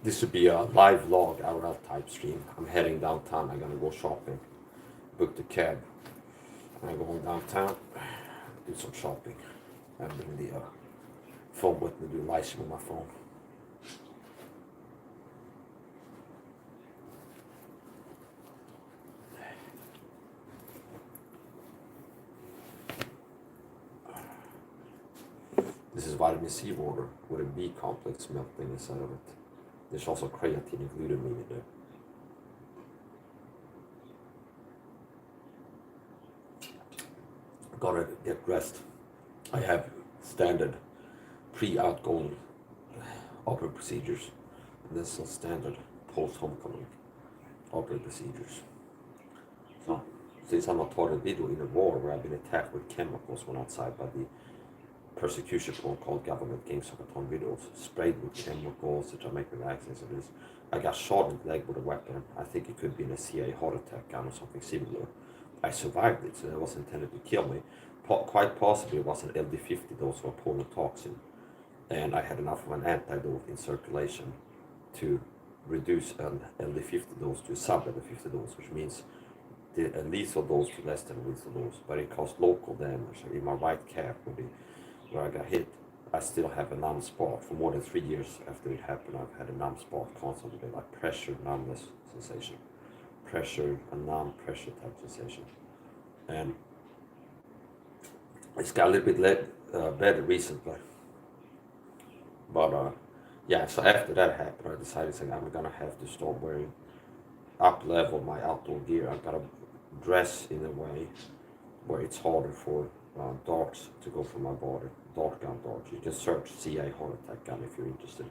This would be a live vlog IRL type stream. I'm heading downtown. I'm gonna go shopping. Book the cab. I'm going downtown. Do some shopping. I bring the phone with me. Do live stream on my phone. This is vitamin C water with a B complex melting inside of it. There's also creatine and glutamine in there. Gotta get dressed. I have standard pre-outgoing operating procedures. And this is standard post-homecoming operating procedures. So, since I'm not taught a video in a war where I've been attacked with chemicals when outside by the persecution protocol government gangs of on videos, sprayed with chemicals that are making accidents of this. I got shot in the leg with a weapon. I think it could be in a CIA heart attack gun or something similar. I survived it, so it was intended to kill me. Quite possibly it was an LD50 dose of toxin, and I had enough of an antidote in circulation to reduce an LD50 dose to a sub-LD50 dose, which means the lethal dose to less than lethal dose, but it caused local damage in my right calf where I got hit. I still have a numb spot. For more than 3 years after it happened, I've had a numb spot constantly, like pressure, numbness sensation. Pressure, a numb pressure type sensation. And it's got a little bit better recently. But yeah, so after that happened, I decided I'm gonna have to start wearing up level my outdoor gear. I gotta dress in a way where it's harder for darts to go from my body. Dart gun darts. You can search CIA heart attack gun if you're interested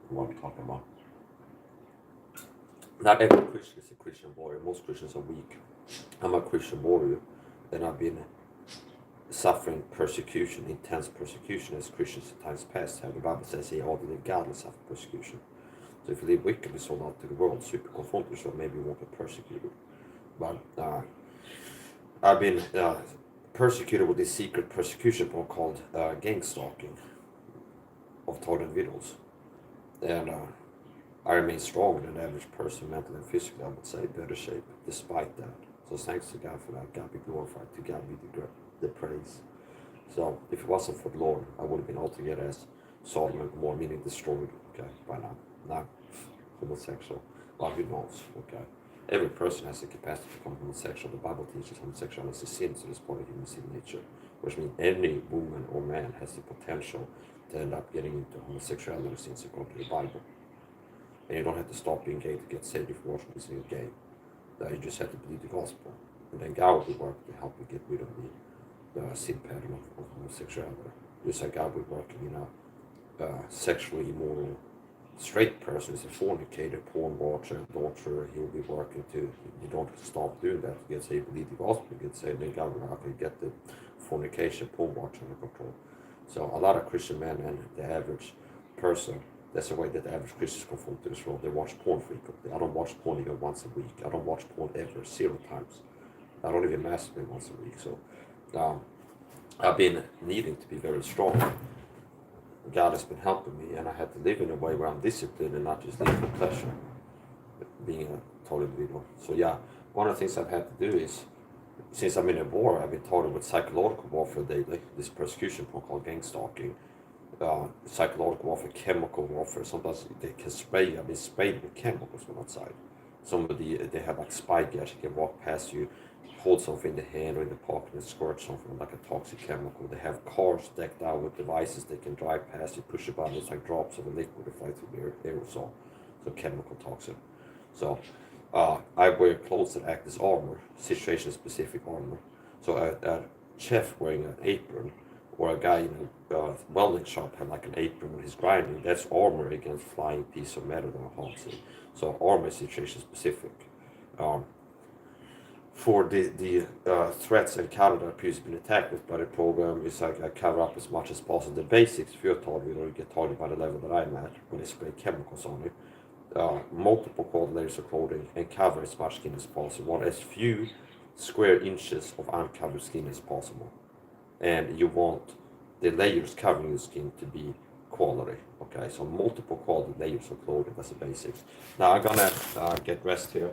in what I'm talking about. Not every Christian is a Christian warrior. Most Christians are weak. I'm a Christian warrior, and I've been suffering persecution, intense persecution as Christians in times past have. The Bible says, all the godly suffer persecution. So if you live wickedly sold out to the world, so you confront yourself, maybe you won't be persecuted. But I've been persecuted with this secret persecution called gang stalking of taught individuals. And I remain stronger than the average person, mentally and physically, I would say, better shape, despite that. So thanks to God for that. God be glorified. To God be the praise. So if it wasn't for the Lord, I would have been altogether as Sodom and Gomorrah, meaning destroyed, okay, by now. Not homosexual. Well, who knows, okay. Every person has the capacity to become homosexual. The Bible teaches homosexuality is a sin, so it's part of human sin nature, which means any woman or man has the potential to end up getting into homosexuality since according to the Bible. And you don't have to stop being gay to get saved if you're watching gay. You just have to believe the gospel. And then God will work to help you get rid of the sin pattern of homosexuality. Just like God will work in a sexually immoral straight person is a fornicator, porn watcher, adulterer. He'll be working to, you don't stop doing that to get saved, believe the gospel, get saved, then God will help you get the fornication, porn watcher under control. So a lot of Christian men and the average person, that's the way that the average Christians confront this world. They watch porn frequently. I don't watch porn even once a week. I don't watch porn ever, 0 times. I don't even masturbate once a week. So I've been needing to be very strong. God has been helping me, and I had to live in a way where I'm disciplined and not just live for pleasure, being a total individual. So yeah, one of the things I've had to do is, since I'm in a war, I've been targeted with psychological warfare daily, this persecution called gang stalking, psychological warfare, chemical warfare. Sometimes they can spray. I've been sprayed with chemicals from outside. Somebody, they have like spy gadgets, they can walk past you, hold something in the hand or in the pocket and squirt something like a toxic chemical. They have cars decked out with devices they can drive past you, push a button, it's like drops of a liquid that fly through the aerosol, so chemical toxin. So I wear clothes that act as armor, situation-specific armor. So a chef wearing an apron, or a guy in a welding shop have like an apron when he's grinding, that's armor against flying piece of metal that halts it. So armor is situation-specific. For the threats and counter that appears to be attacked with by the program is like I cover up as much as possible the basics. If you're targeted or you get targeted by the level that I'm at, when they spray chemicals on you, multiple quad layers of clothing and cover as much skin as possible. Want as few square inches of uncovered skin as possible. And you want the layers covering the skin to be quality. Okay, so multiple quality layers of clothing. That's the basics. Now I'm gonna get dressed here.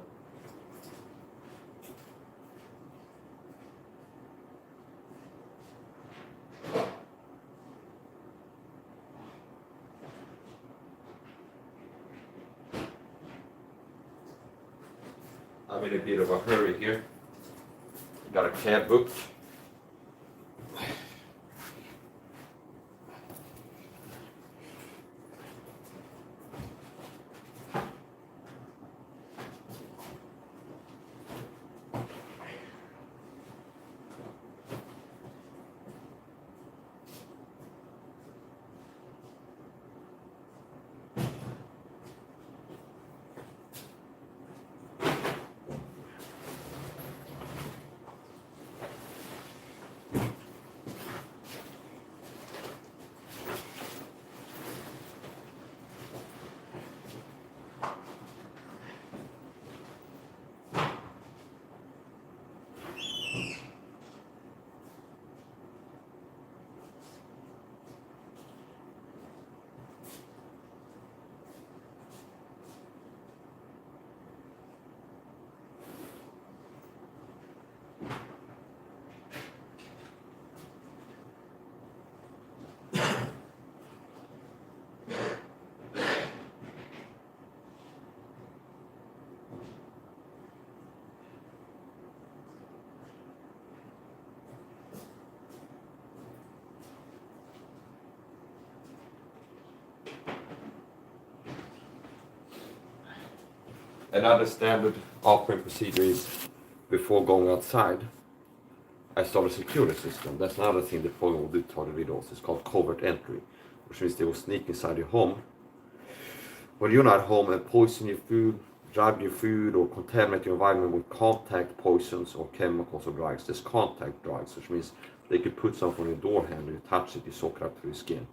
I'm in a bit of a hurry here. Got a cab booked. Another standard operating procedure is before going outside, I start a security system. That's another thing the program will do to the videos. It's called covert entry, which means they will sneak inside your home when you're not home and poison your food, drug your food, or contaminate your environment with contact poisons or chemicals or drugs. There's contact drugs, which means they could put something on your door handle, you touch it, you soak it up through your skin.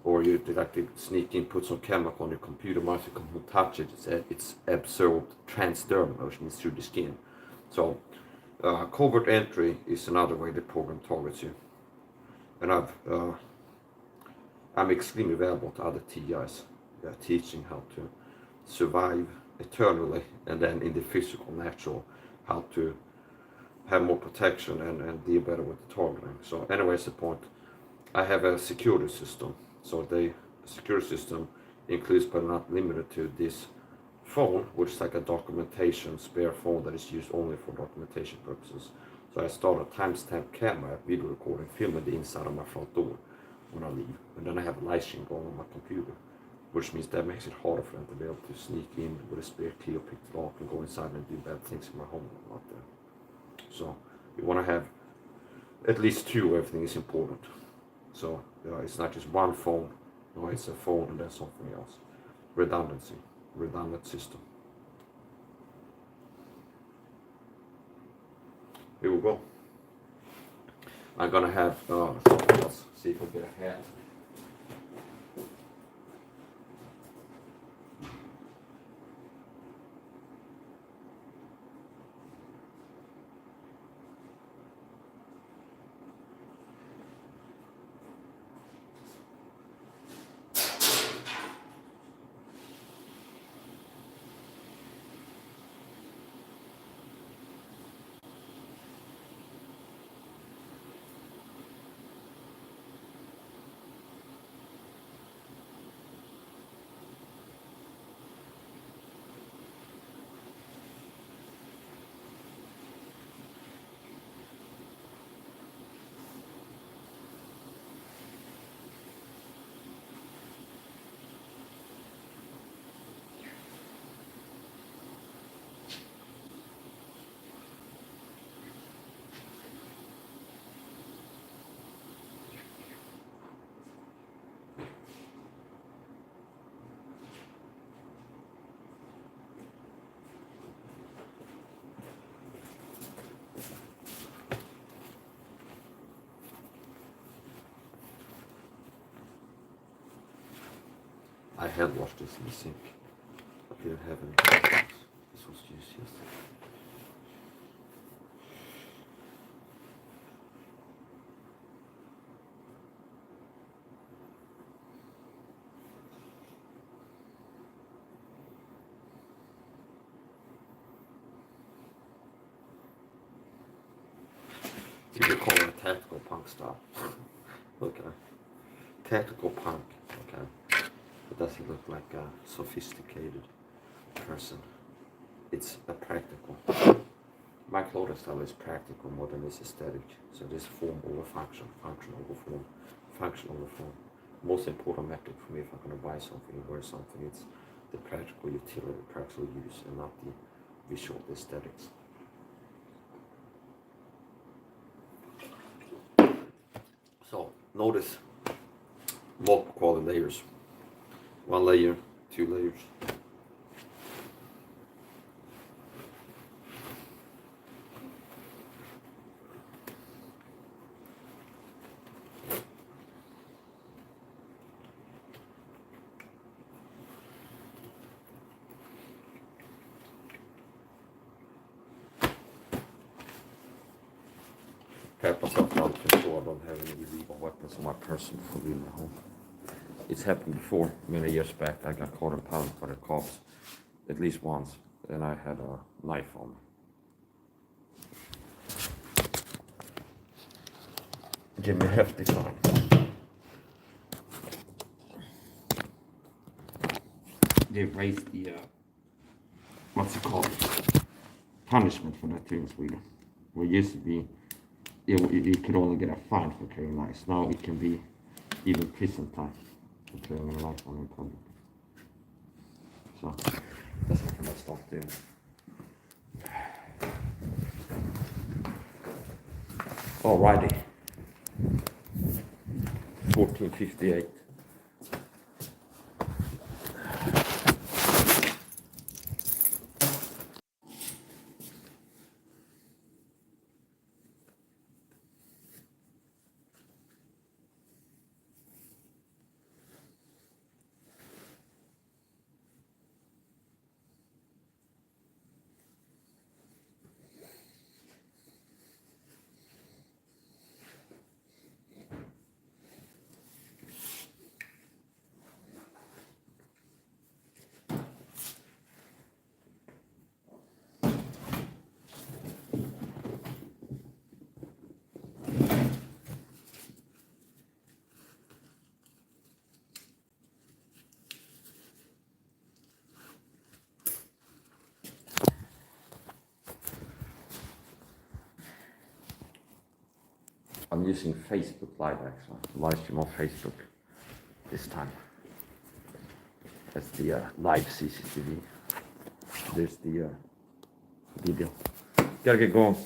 Or you like to sneak in, put some chemical on your computer mouse, you can touch it, it's absorbed transdermal, which means through the skin. So covert entry is another way the program targets you. And I'm extremely valuable to other TIs, teaching how to survive eternally, and then in the physical, natural, how to have more protection and deal better with the targeting. So anyways, the point, I have a security system. So the security system includes but not limited to this phone, which is like a documentation spare phone that is used only for documentation purposes. So I start a timestamp camera, video recording, filming the inside of my front door when I leave. And then I have a light stream going on my computer, which means that makes it harder for them to be able to sneak in with a spare key or pick it lock and go inside and do bad things in my home out there. So you want to have at least two, everything is important. So it's not just one phone, no, it's a phone and then something else. Redundancy, redundant system. Here we go. I'm gonna have something else, see if I get a hat. I hand washed this in the sink. I didn't have any. This was used yesterday. You could call it a tactical punk style. Okay. Tactical punk. Okay. But does he look like a sophisticated person? It's a practical. My clothing style is practical more than it's aesthetic. So this form over function, function over form, function over form. Most important metric for me if I'm going to buy something or wear something, it's the practical utility, practical use, and not the visual aesthetics. So notice multiple quality layers. One layer, two layers. Pat myself out to ensure I don't have any illegal weapons on my person before leaving my home. It's happened before, many years back. I got caught in pound by the cops at least once, and I had a knife on me. Give me a hefty fine. They raised the, what's it called? Punishment for that too in Sweden. Where it used to be, you could only get a fine for carrying knives. Now it can be even prison time for carrying a knife on in public. So that's something I stopped doing. Alrighty. 1458. I'm using Facebook Live actually, live stream on Facebook this time. That's the live CCTV. There's the video. Gotta get going.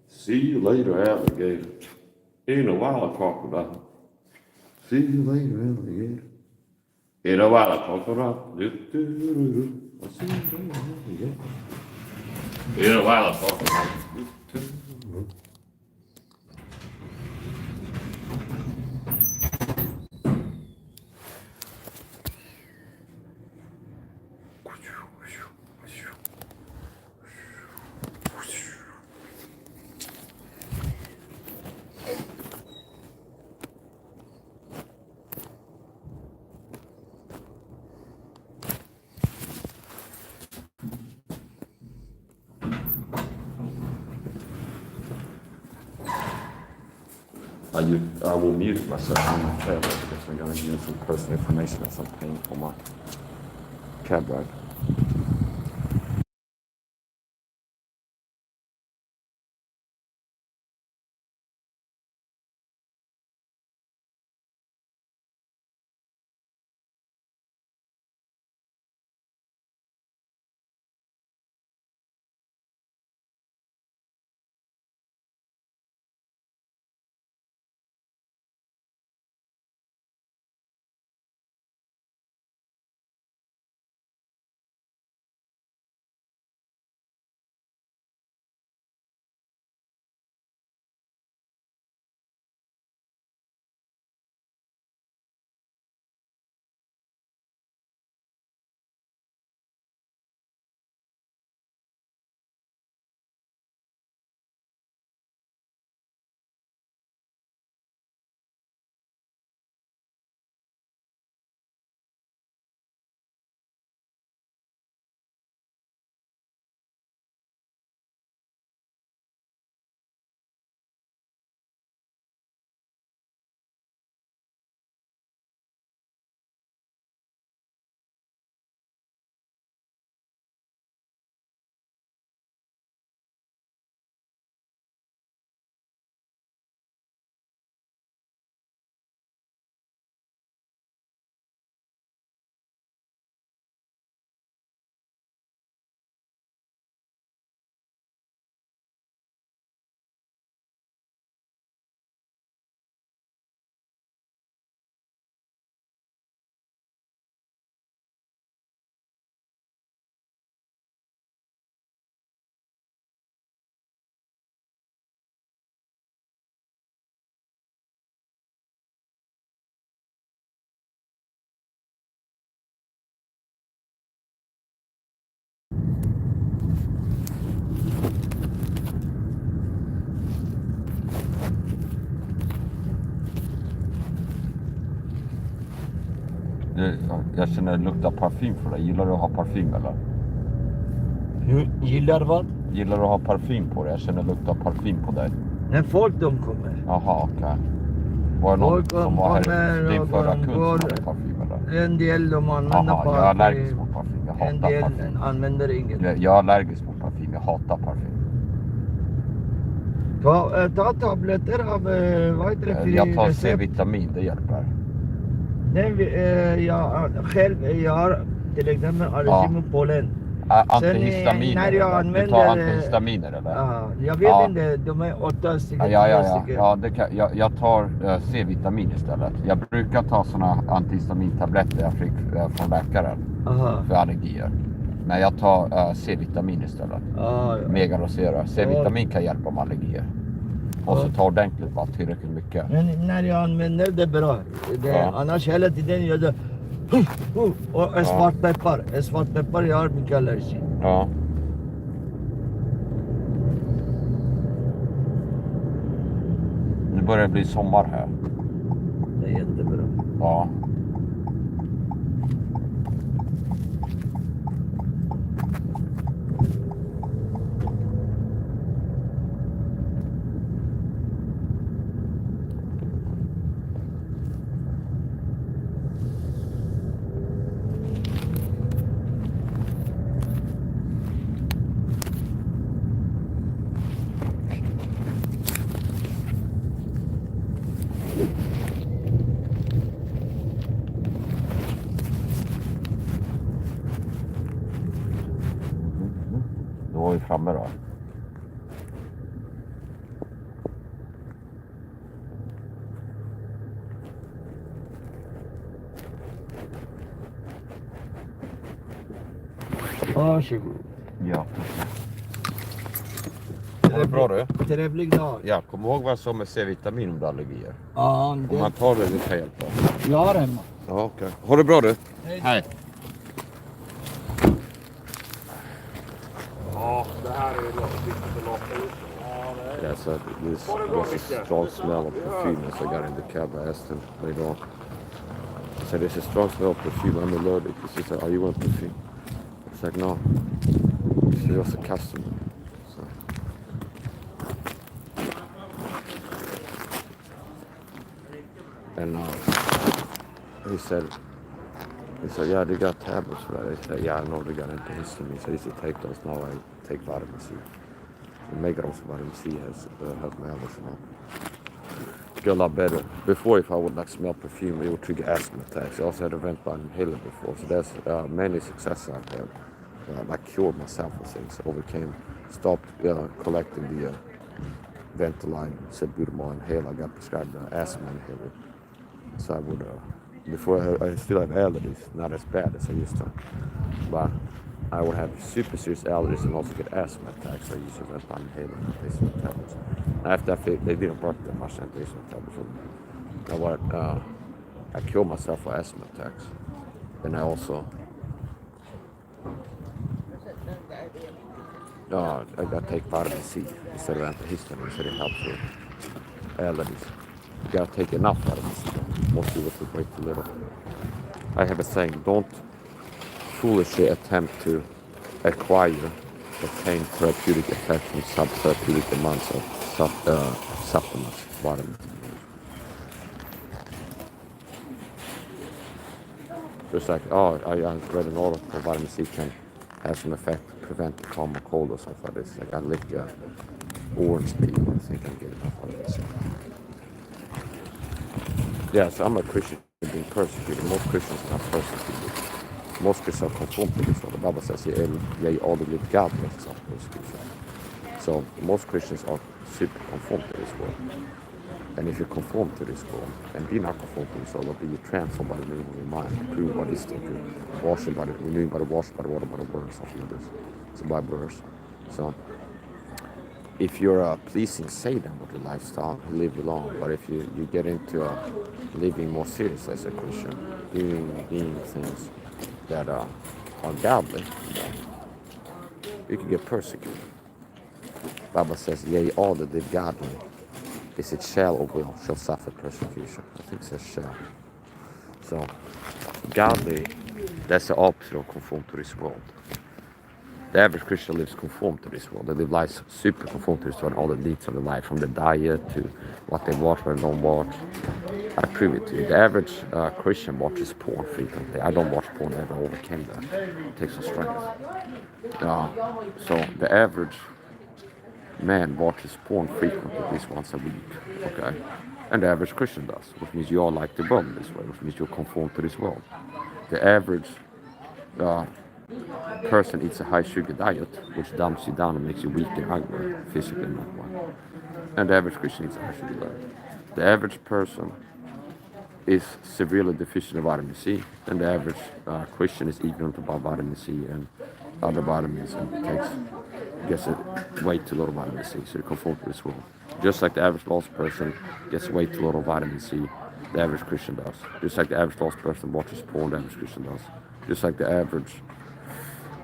See you later, alligator. In a while, crocodile. See you later, alligator. In a while, crocodile. I see you later, alligator. In a while, crocodile. I will mute myself on my tab because I'm going to use some personal information as I'm paying for my cab ride. Jag känner det luktar parfym för dig. Gillar du att ha parfym eller? Gillar vad? Gillar du att ha parfym på dig? Jag känner det luktar parfym på dig. När folk de kommer. Jaha, okej. Var det någon Folk som var här, kommer din och förra de kund som går. hade parfym eller? En del de använder Jaha, jag är allergisk parfym. mot parfym. Jag En hatar del parfym. använder inget. Jag är allergisk mot parfym. Jag hatar parfym. Ta tabletter av, vad heter det, Jag tar recept? C-vitamin, det hjälper. Jag har till exempel allergi mot pollen. Antihistaminer när jag eller? Du använder, tar antihistaminer eller? Jag vet inte, de är 8 stycken. Ja, jag tar C-vitamin istället. Jag brukar ta såna antihistamintabletter jag fick från läkaren för allergier. Men jag tar C-vitamin istället. Megarosera. C-vitamin kan hjälpa med allergier. Och så ta ordentligt, bara tillräckligt mycket. Men när jag använder det bra. Annars hela tiden gör det. Och svartpeppar. Svartpeppar, jag har mycket allergi. Ja. Nu börjar det bli sommar här. Det är jättebra. Ja. Då var vi framme då. Varsågod. Ja. Var det bra du? Trevlig dag. Ja, kom ihåg vad som är C-vitamin om du har allergier. Ja, Om man tar det kan hjälpa. jag har hemma. Ja, okej. Ha det bra du. Hej. Ja, det här är viktigt att låta ut. Yeah, so this was a strong smell of perfume as I got in the cab. I asked him later on. I said, there's a strong smell of perfume. I'm allergic. He said, are you want perfume? I was like, no. He was a customer. So. And he said, yeah, they got tablets for that. I said, yeah, I know they got antihistamine. So I used to take those. Now I take vitamin C. The Megaros vitamin C has helped my allergies now. Get a lot better. Before, if I would like smell perfume, it would trigger asthma attacks. I also had a vent by inhaler before. So there's many successes out there. I cured myself with things. Stopped collecting the Ventolin, Salbutamol inhaler. I got prescribed the asthma inhaler. So I would, before I still have allergies, not as bad as I used to. But I would have super serious allergies and also get asthma attacks. I used to Ventolin inhaler and antihistamine tablets. After they didn't work that much antihistamine tablets. I cured myself for asthma attacks. And I also I got to take vitamin C instead of antihistamine, so it helps with allergies. You got to take enough vitamin C. Most people take way too little. I have a saying, don't foolishly attempt to acquire, obtain therapeutic effect from subtherapeutic amounts of supplements, vitamins. Just like, I read an article, vitamin C can have some effect, prevent the common cold or something like this. Like I lick orange peel, I think I get enough vitamin C. Yeah, so I'm a Christian being persecuted. Most Christians are not persecuted. Most Christians are conformed to this world. The Bible says, yea, all the good God makes us persecution. So most Christians are super conformed to this world. And if you conform to this world and be not conformed to this world, but be transformed by the renewing of your mind, prove what is thinking, renewing by the water, by the word, something like this. It's a Bible verse. So if you're pleasing Satan with your lifestyle, you live long. But if you get into living more serious as a Christian, doing things that are godly, you can get persecuted. The Bible says, yea, all that live godly, is it shall or will, shall suffer persecution. I think it says shall. So, godly, that's the opposite of conform to this world. The average Christian lives conform to this world. They live lives super conform to this world, all the needs of the life, from the diet to what they watch or don't watch. I prove it to you. The average Christian watches porn frequently. I don't watch porn, I never overcame that. It takes some strength. So the average man watches porn frequently, at least once a week. Okay? And the average Christian does, which means you all like the world in this way, which means you conform to this world. The average person eats a high sugar diet, which dumps you down and makes you weak and hungry, physically and mentally. And the average Christian eats a high sugar diet. The average person is severely deficient in vitamin C, and the average Christian is ignorant about vitamin C and other vitamins and gets a way too little vitamin C, so they conform to this world. Just like the average lost person gets way too little vitamin C, the average Christian does. Just like the average lost person watches porn, the average Christian does. Just like the average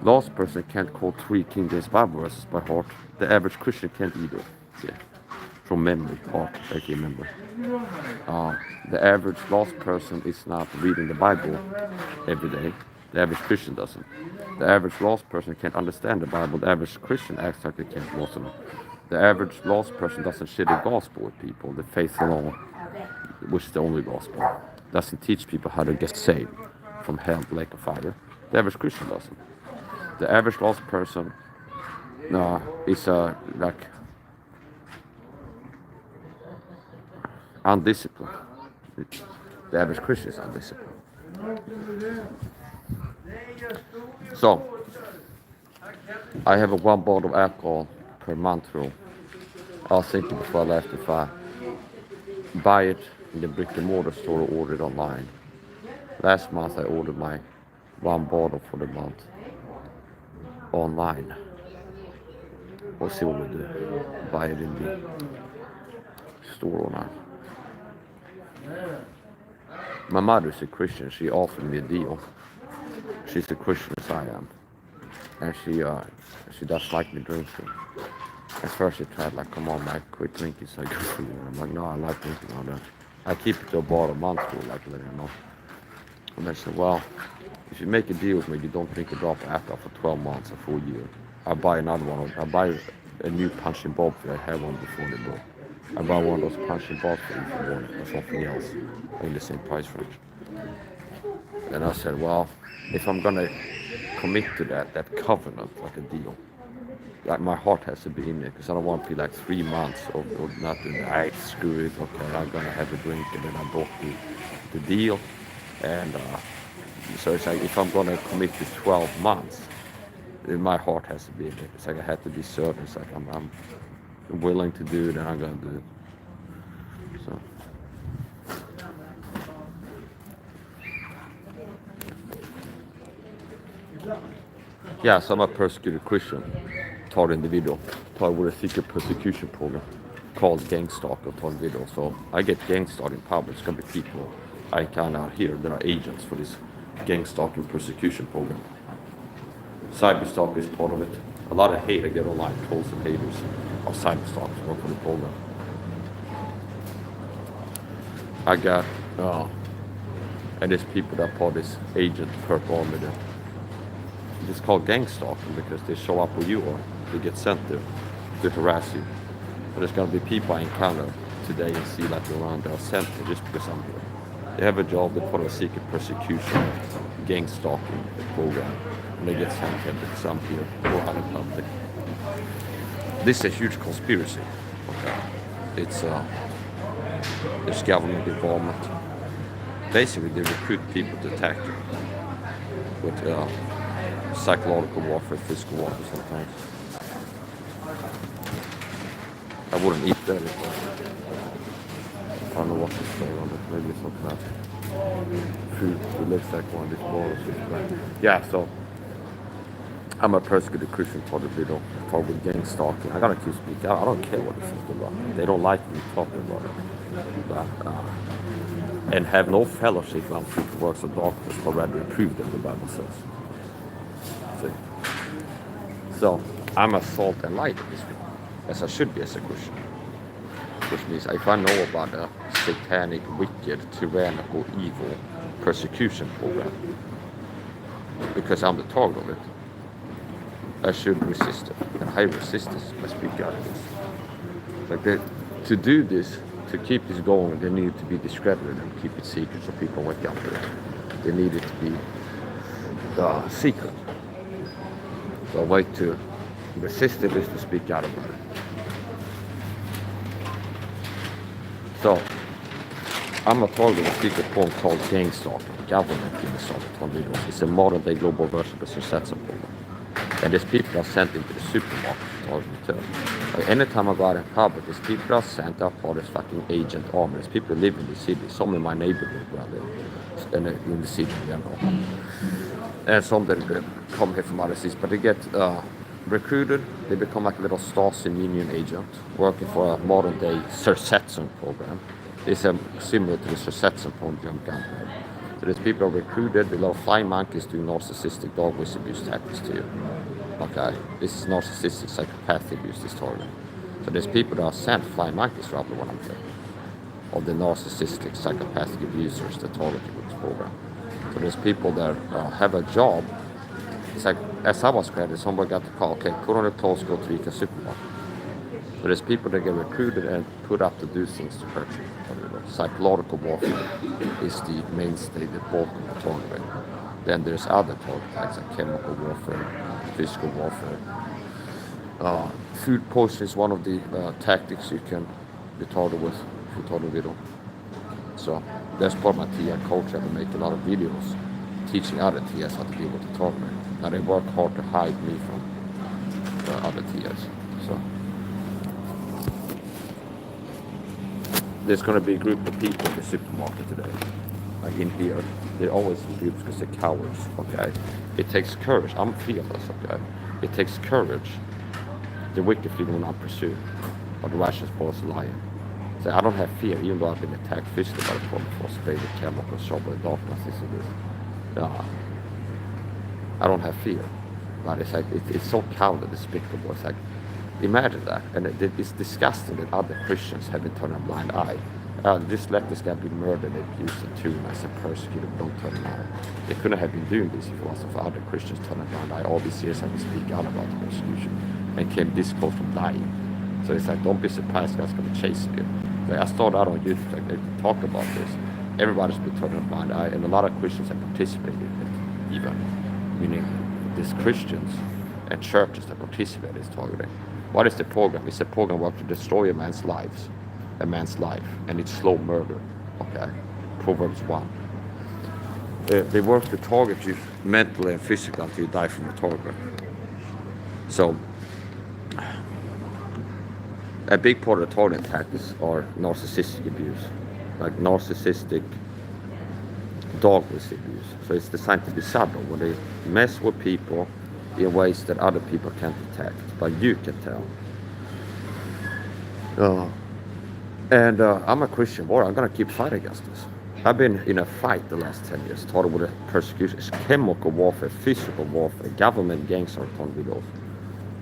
lost person can't quote 3 King James Bible verses by heart, the average Christian can't either. Yeah. From memory, heart, I can remember. The average lost person is not reading the Bible every day. The average Christian doesn't. The average lost person can't understand the Bible. The average Christian acts like they can't listen. The average lost person doesn't share the gospel with people, the faith alone, which is the only gospel. Doesn't teach people how to get saved from hell, lake of fire. The average Christian doesn't. The average lost person is like undisciplined. The average Christian is undisciplined. So, I have a 1 bottle of alcohol per month rule. I was thinking before I left if I buy it in the brick and mortar store or order it online. Last month I ordered my 1 bottle for the month online. We'll see what we do. Buy it in the store or not. My mother is a Christian. She offered me a deal. She's a Christian as I am, and she does like me drinking. At first she tried like, come on, Mike, quit drinking, so good for you. And I'm like, no, I like drinking all that. I keep it to a bottle a month to like letting her know. And I said, well, if you make a deal with me, you don't drink a drop of alcohol for 12 months or for a year. I'll buy another one. I'll buy a new punching ball for you. I had one before the book. I buy one of those punching balls for you if you want it, or something else in the same price range. And I said, well, if I'm gonna commit to that covenant, like a deal, like my heart has to be in it, because I don't want to be like 3 months of nothing. Right, screw it, okay, I'm gonna have a drink, and then I bought the deal, and so it's like if I'm gonna commit to 12 months, then my heart has to be in it. It's like I have to be certain. It's like I'm willing to do it, and I'm gonna do it. So. Yeah, so I'm a persecuted Christian, taught individual, taught with a secret persecution program called Gang Stalker, taught individual. So I get gang stalked in public. It's gonna be people I encounter out here that are agents for this gang stalking persecution program. Cyber stalker is part of it. A lot of hate I get online, trolls and haters of cyber stalkers work for the program. I got, and there's people that part this agent purple army there. It's called gang stalking because they show up where you are. They get sent there to harass you. But there's gonna be people I encounter today and see like around that are sent there just because I'm here. They have a job, they're part of a secret persecution, gang stalking program. And they get sent here because I'm here or out in public. This is a huge conspiracy. Okay. It's there's government involvement. Basically they recruit people to attack you with psychological warfare, physical warfare sometimes. I wouldn't eat that if I don't know what to say on it. Maybe it's not that food. It looks like one of these balls. Yeah, so I'm a persecuted Christian for the video, for with gang stalking. I gotta keep speaking. I don't care what this is about. They don't like me talking about it. But, and have no fellowship around people works of darkness, but rather reprove them, the Bible says. So I'm a salt and light in this video, as I should be as a Christian. Which means if I know about a satanic, wicked, tyrannical, evil persecution program. Because I'm the target of it, I should resist it. And I resist this. I speak out of this. Like to do this, to keep this going, they need to be discredited and keep it secret so people wake up to it. They need it to be secret. So a way to resist it is to speak out about it. So I'm a target of a secret form called gang stalking, government gang stalking on videos. It's a modern day global version of the Successor program. And there's people are sent into the supermarket to target me too. Like anytime I go out in public, there's people are sent out for this fucking agent army. There's people who live in the city, some in my neighborhood where I live, in the city in general. And some that come here from other cities, but they get recruited, they become like a little Stasi union agent working for a modern day Successor program. It's similar to the Successor program company. So there's people who are recruited, the little flying monkeys doing narcissistic dog abuse tactics to you. Okay, this is narcissistic psychopathic abuse this target. So there's people that are sent flying monkeys roughly what I'm saying. Of the narcissistic psychopathic abusers that target you with this program. So there's people that have a job. It's like, as I was created, someone got the call, okay, put on your clothes, go to Ica supermarket. So there's people that get recruited and put up to do things to hurt you. Psychological warfare is the mainstay, the bulk of the targeting. Then there's other target types like chemical warfare, physical warfare. Food poisoning is one of the tactics you can be targeted with if you target video. So that's part of my TI culture. I make a lot of videos teaching other TIs how to deal with the targeting. And they work hard to hide me from other TIs. So there's going to be a group of people in the supermarket today, like in here. They're always in groups because they're cowards, okay? It takes courage. I'm fearless, okay? It takes courage. The wicked flee when I'm pursued, or the righteous falls lying. So I don't have fear, even though I've been attacked physically by the form of sprayed with chemicals, shot by darkness, this and this. I don't have fear. But it's like, it's so cowardly, despicable. It's like, imagine that. And it's disgusting that other Christians have been turning a blind eye. Just let this guy be murdered, abused, and tyrannized and persecuted, don't turn an eye. They couldn't have been doing this if it wasn't for other Christians turning a blind eye. All these years I've been speaking out about the persecution and came this close from dying. So it's like, don't be surprised God's going to chase you. Like, I started out on YouTube, like, they talked about this. Everybody's been turning a blind eye, and a lot of Christians have participated in it, even. Meaning, there's Christians and churches that participate in this targeting. What is the program? It's a program work to destroy a man's life, and it's slow murder. Okay, Proverbs 1. They work to target you mentally and physically until you die from the target. So, a big part of the targeting tactics are narcissistic abuse, like narcissistic dog abuse. So it's designed to be subtle, where they mess with people in ways that other people can't detect, but you can tell. I'm a Christian boy. I'm going to keep fighting against this. I've been in a fight the last 10 years, started with a persecution. It's chemical warfare, physical warfare, government gangs are on videos.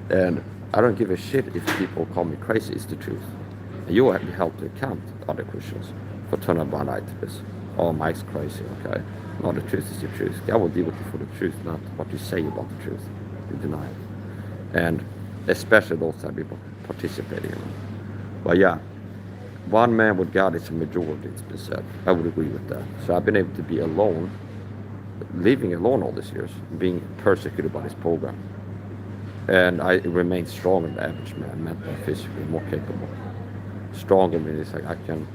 And I don't give a shit if people call me crazy. It's the truth. And you have to help to account other Christians for turning a blind eye to this. Oh, Mike's crazy, okay? No, the truth is the truth. God will deal with you for the truth, not what you say about the truth. You deny it. And especially those that people participating in it. But yeah, one man with God is a majority, it's been said. I would agree with that. So I've been able to be alone, living alone all these years, being persecuted by this program. And I remain stronger than the average man, mentally, physically, more capable. Stronger means like I can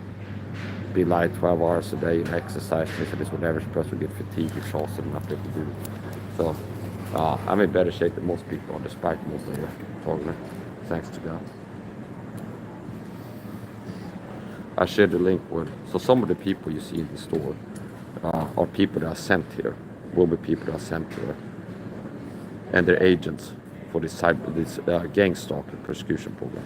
be like 12 hours a day and exercise. This is what average person would get fatigued, exhausted, nothing to do. So I'm in better shape than most people, despite most of the targeting. Thanks to God. I shared the link with, so some of the people you see in the store are people that are sent here, will be people that are sent here, and they're agents for this gang stalking persecution program.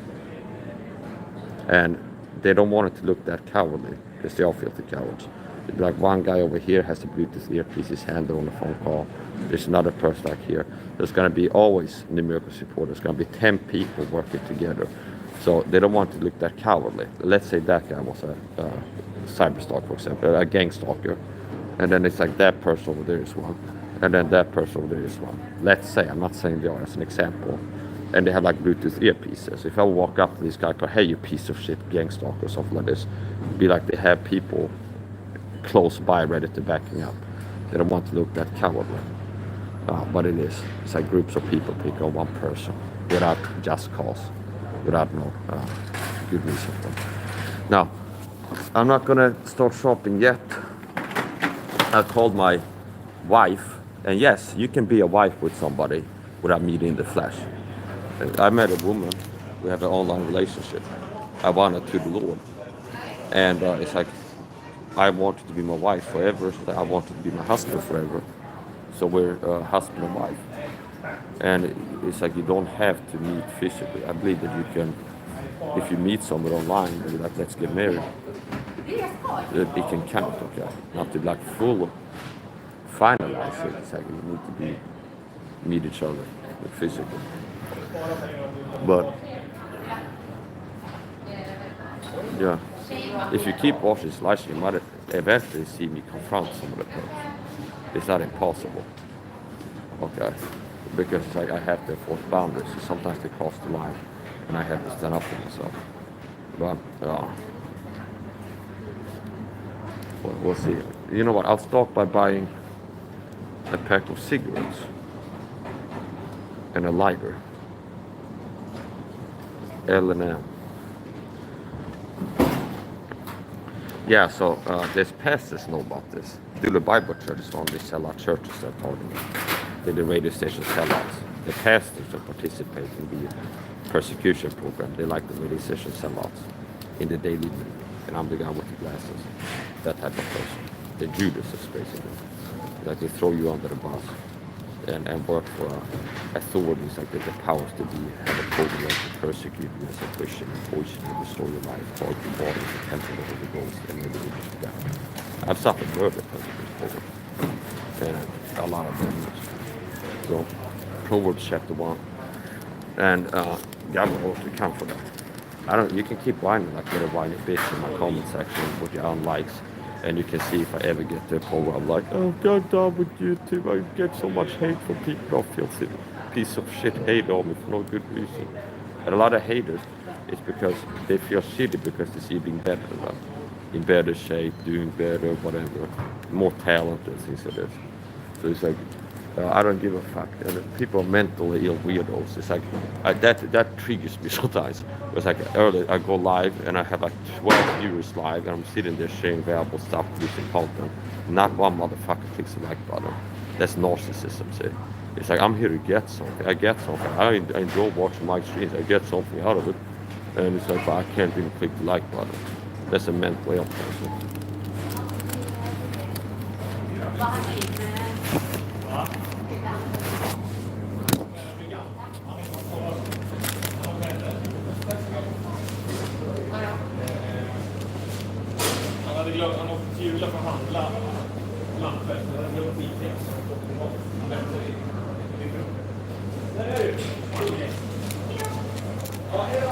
And they don't want it to look that cowardly, because they all feel the cowards. Like one guy over here has the Bluetooth earpiece, his hand on the phone call. There's another person like here. There's going to be always numerical support. There's going to be 10 people working together. So they don't want to look that cowardly. Let's say that guy was a cyber stalker, for example, a gang stalker. And then it's like that person over there is one. And then that person over there is one. Let's say, I'm not saying they are as an example. And they have like Bluetooth earpieces. If I walk up to this guy, go, hey, you piece of shit, gang stalker or something like this, be like they have people close by ready to back me up. They don't want to look that cowardly. But it is. It's like groups of people pick on one person without just cause, without no good reason for it. Now, I'm not gonna start shopping yet. I called my wife, and yes, you can be a wife with somebody without meeting in the flesh. I met a woman. We have an online relationship. I wanted to the Lord, and it's like I wanted to be my wife forever. So I wanted to be my husband forever. So we're husband and wife. And it's like you don't have to meet physically. I believe that you can, if you meet someone online, and you're like, let's get married, it can count, okay? Not to like full finalize it. It's like you need to meet each other physically. But yeah, if you keep watching this live stream, you might eventually see me confront some of the things. It's not impossible, okay? Because it's like I have to enforce boundaries. So sometimes they cross the line, and I have to stand up for myself. But we'll see. You know what? I'll start by buying a pack of cigarettes and a lighter. L&M. Yeah, so there's pastors know about this. The Bible Church is one of the sellout churches that are in the radio station sellouts. The pastors that participate in the persecution program, they like the radio station sellouts in the daily meeting. And I'm the guy with the glasses. That type of person. The Judas is basically. Like they throw you under the bus and work for authorities, like the powers to be, have a program to persecute you as a Christian, poison you, destroy your life, call you body, the temple of the Holy Ghost, and maybe you just die. I've suffered murder because of this program. And a lot of damage. So, Proverbs chapter 1. And God will also come for that. You can keep whining like you're a whiny bitch in my comment section with your own likes. And you can see if I ever get to a point where I'm like, oh, God, done with YouTube. I get so much hate from people. I feel piece of shit hate on me for no good reason. And a lot of haters, it's because they feel shitty because they see you being better than them. In better shape, doing better, whatever. More talented, things like this. So it's like, I don't give a fuck. And people are mentally ill weirdos. It's like, that triggers me sometimes. It's like earlier I go live and I have like 12 viewers live and I'm sitting there sharing valuable stuff, producing content. Not one motherfucker clicks the like button. That's narcissism, see. It's like I'm here to get something. I get something. I enjoy watching my streams. I get something out of it. And it's like, but I can't even click the like button. That's a mentally ill person. Han åkte till Jula för att handla lampor. Det var skitfett. Där är du. Ja, hej då.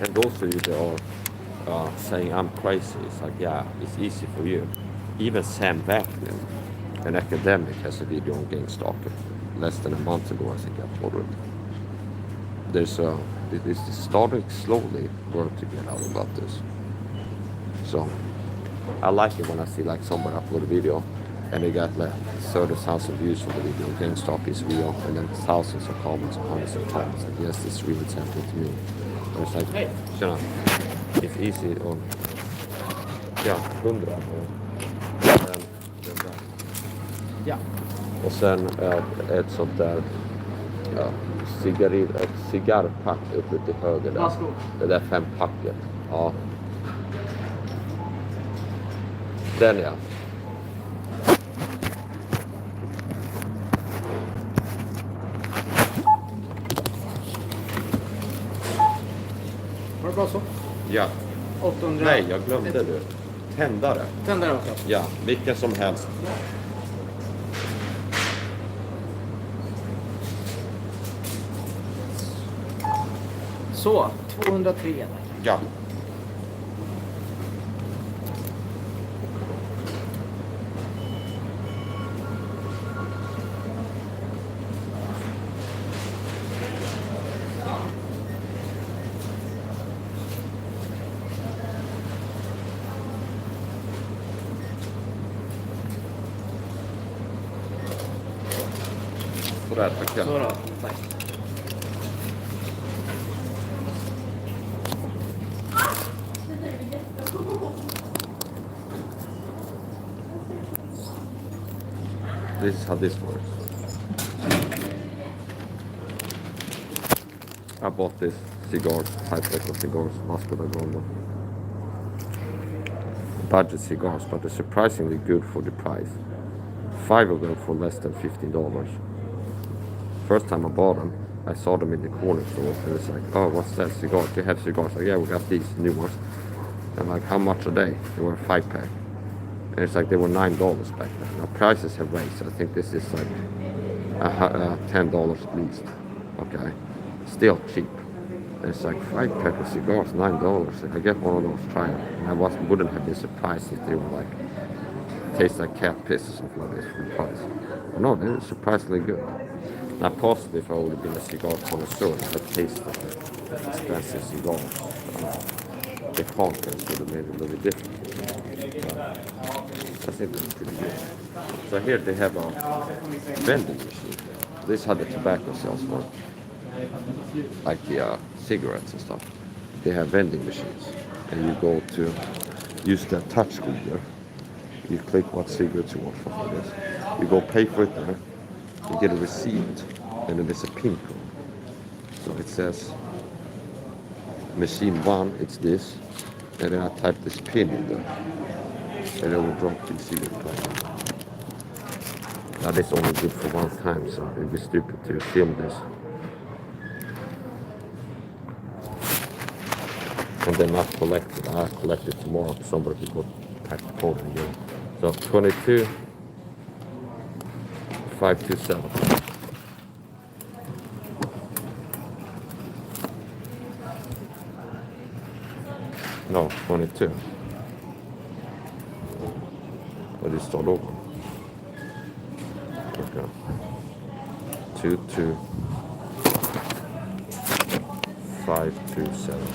And those of you that are saying I'm crazy, it's like, yeah, it's easy for you. Even Sam Vaknin, an academic, has a video on gang stalking. Less than a month ago, I think I uploaded it. It's starting slowly work to get out about this. So I like it when I see like somebody upload a video and they got like 30,000 views for the video. Gang stalk is real, and then thousands of comments, hundreds of comments. Like, yes, this really is happening to me. And it's like, hey, tjena. It's easy on, ja, 100 och sen den där. Ja. Och sen ett sånt där ett cigarrpack uppe till höger där. Det där 5-packet. Ja. Den ja. Var det bra så? Ja. 800. Nej, jag glömde du. Tändare. Tändare också. Ja, vilken som helst. Så, 203. Ja. Sådär, tackar. Så då, tack. This is how this works. I bought this cigars, Type cigars, Vasco da Gama. Budget cigars, but they're surprisingly good for the price. 5 of them for less than $15. First time I bought them, I saw them in the corner store and it's like, oh, what's that cigar? Do you have cigars? Like, yeah, we got these new ones. I'm like, how much are they? They were a 5-pack. And it's like they were $9 back then. Now prices have raised. I think this is like $10 at least. Okay, still cheap. And it's like 5-pack of cigars, $9. If I get one of those, try it. And I wouldn't have been surprised if they were like taste like cat piss or something like this for the price. But no, they're surprisingly good. Now possibly if I would have been a cigar connoisseur, I would taste the expensive cigars. The contents would have made it a little bit different. I think it's pretty good. So here they have a vending machine. This had the tobacco sales for, like the cigarettes and stuff. They have vending machines, and you go to use the touch screen there. You click what cigarettes you want from this. You go pay for it there. You get a receipt, and then there's a pin code. So it says machine 1, it's this, and then I type this pin in there, and it will drop the cigarette pack. Now this is only good for one time, so it'd be stupid to film this. And then not collect it. I'll collect it tomorrow. Somebody will pack the code again. So 22 527. No, 22. But it's all over. Okay. 22 527.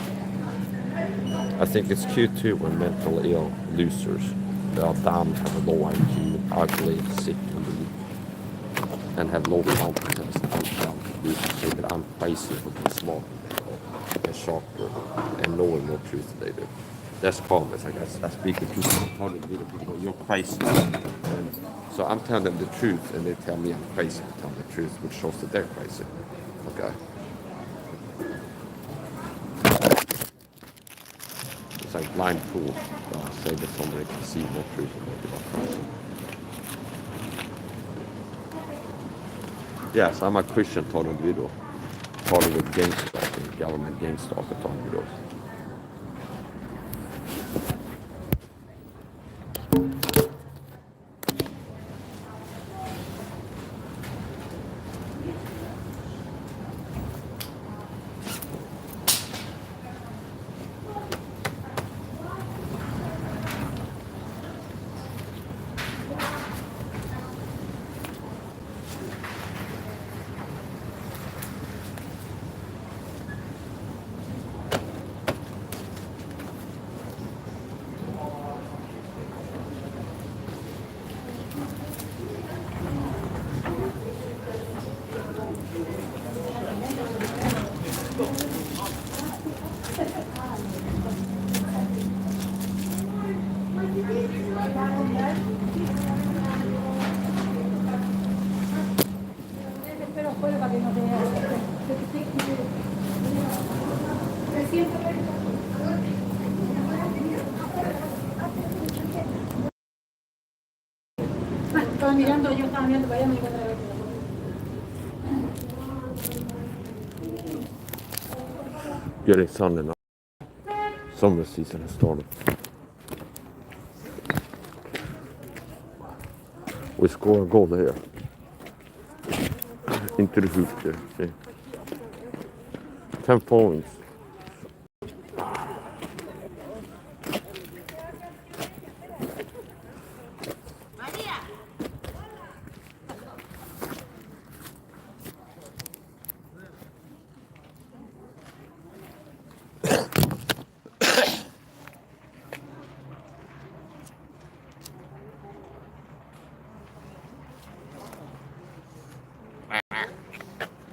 I think it's Q2 when mental ill losers. They are dumb, have a low IQ, ugly, sick, and have low confidence. Dumb losers say that I'm crazy for being smart and sharper and knowing more truth than they do. That's common. It's like I speak to people, I'm telling people, you're crazy. And so I'm telling them the truth, and they tell me I'm crazy. I tell them the truth, which shows that they're crazy. Okay. It's like blind fool. Say that somebody can see more truth than they do. Crazy. Yes, I'm a Christian talking video. Talking with gang stalking, government gang stalking talking videos. Estaba mirando, yo estaba mirando para allá, me di cuenta de la Getting sun enough. Summer season has started. We score a goal here. Into the hoop there. See? 10 points.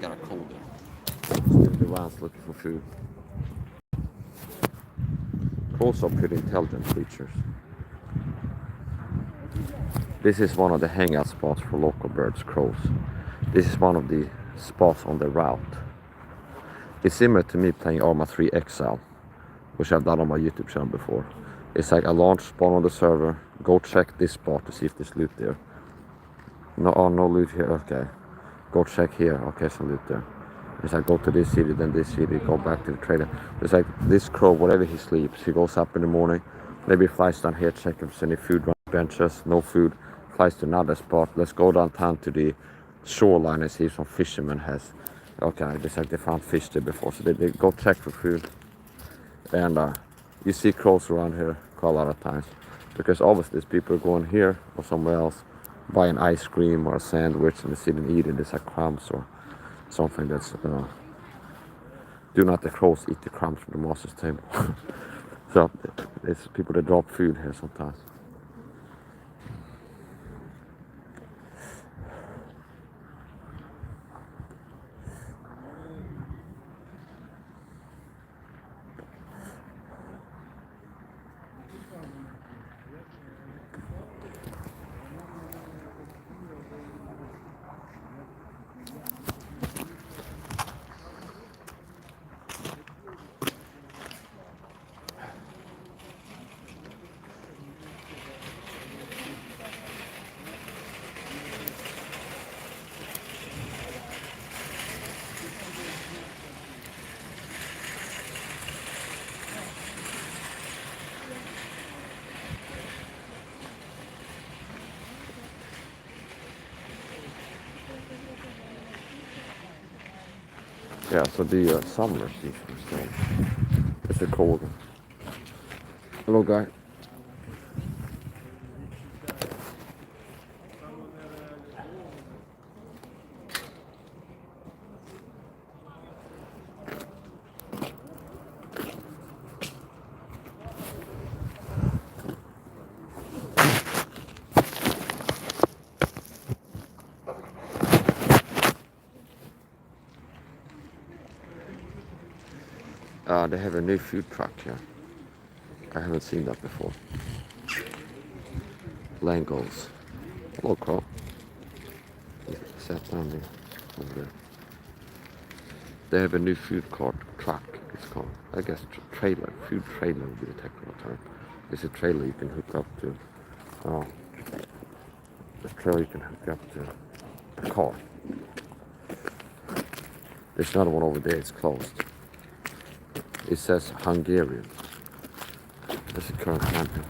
Got a cold there. Still the ones looking for food. Crows are pretty intelligent creatures. This is one of the hangout spots for local birds, crows. This is one of the spots on the route. It's similar to me playing Arma 3 Exile, which I've done on my YouTube channel before. It's like a launch spawn on the server. Go check this spot to see if there's loot there. No, oh, no loot here. Okay. Go check here. Okay, some loot there. It's like go to this city, then this city, go back to the trader. It's like this crow, whatever he sleeps, he goes up in the morning, maybe flies down here, check if there's any food on benches, no food, flies to another spot. Let's go downtown to the shoreline and see if some fishermen has. Okay, it's like they found fish there before, so they go check for food. And you see crows around here quite a lot of times, because obviously there's people going here or somewhere else, buying ice cream or a sandwich, and they sit and eat it. It's like crumbs or something that's do not the crows eat the crumbs from the master's table. So it's people that drop food here sometimes. Yeah, so the summer season is starting. It's a cold. Hello, guy. They have a new food truck here. I haven't seen that before. Langos. Hello, Carl. Sat down there. Over there. They have a new food cart truck, it's called. I guess trailer. Food trailer would be the technical term. It's a trailer you can hook up to. Oh. A trailer you can hook up to a car. There's another one over there, it's closed. It says Hungarian. That's the current time here.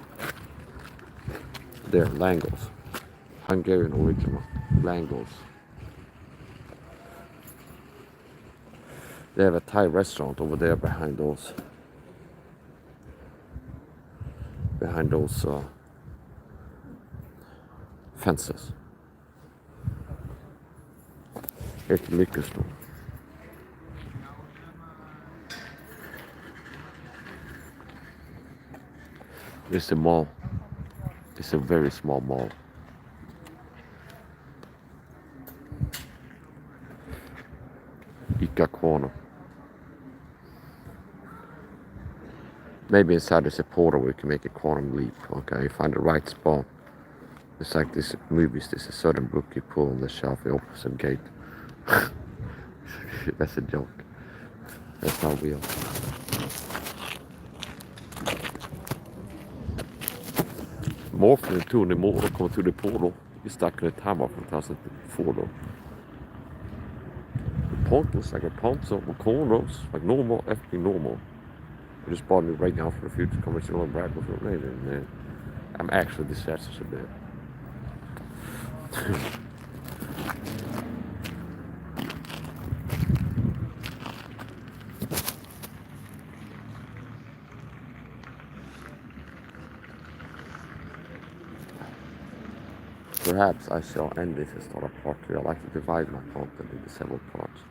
There, Langos. Hungarian original. Langos. They have a Thai restaurant over there behind those. Fences. Here's the liquor store. It's a mall. It's a very small mall. Ica corner. Maybe inside there's a portal where you can make a quantum leap. Okay, you find the right spot. It's like this movies. There's a certain book you pull on the shelf, it opens a gate. That's a joke. That's not real. Morphing into the mortal, come to the portal. You're stuck in a time of 2004 though. The pont looks like a pont, so with cornrows, like normal, FP normal. Jag just bad mig right now for the future commercial breakfast for me. And I'm actually distressed a bit. Perhaps I shall end this and start a part 2. I like to divide my content into several parts.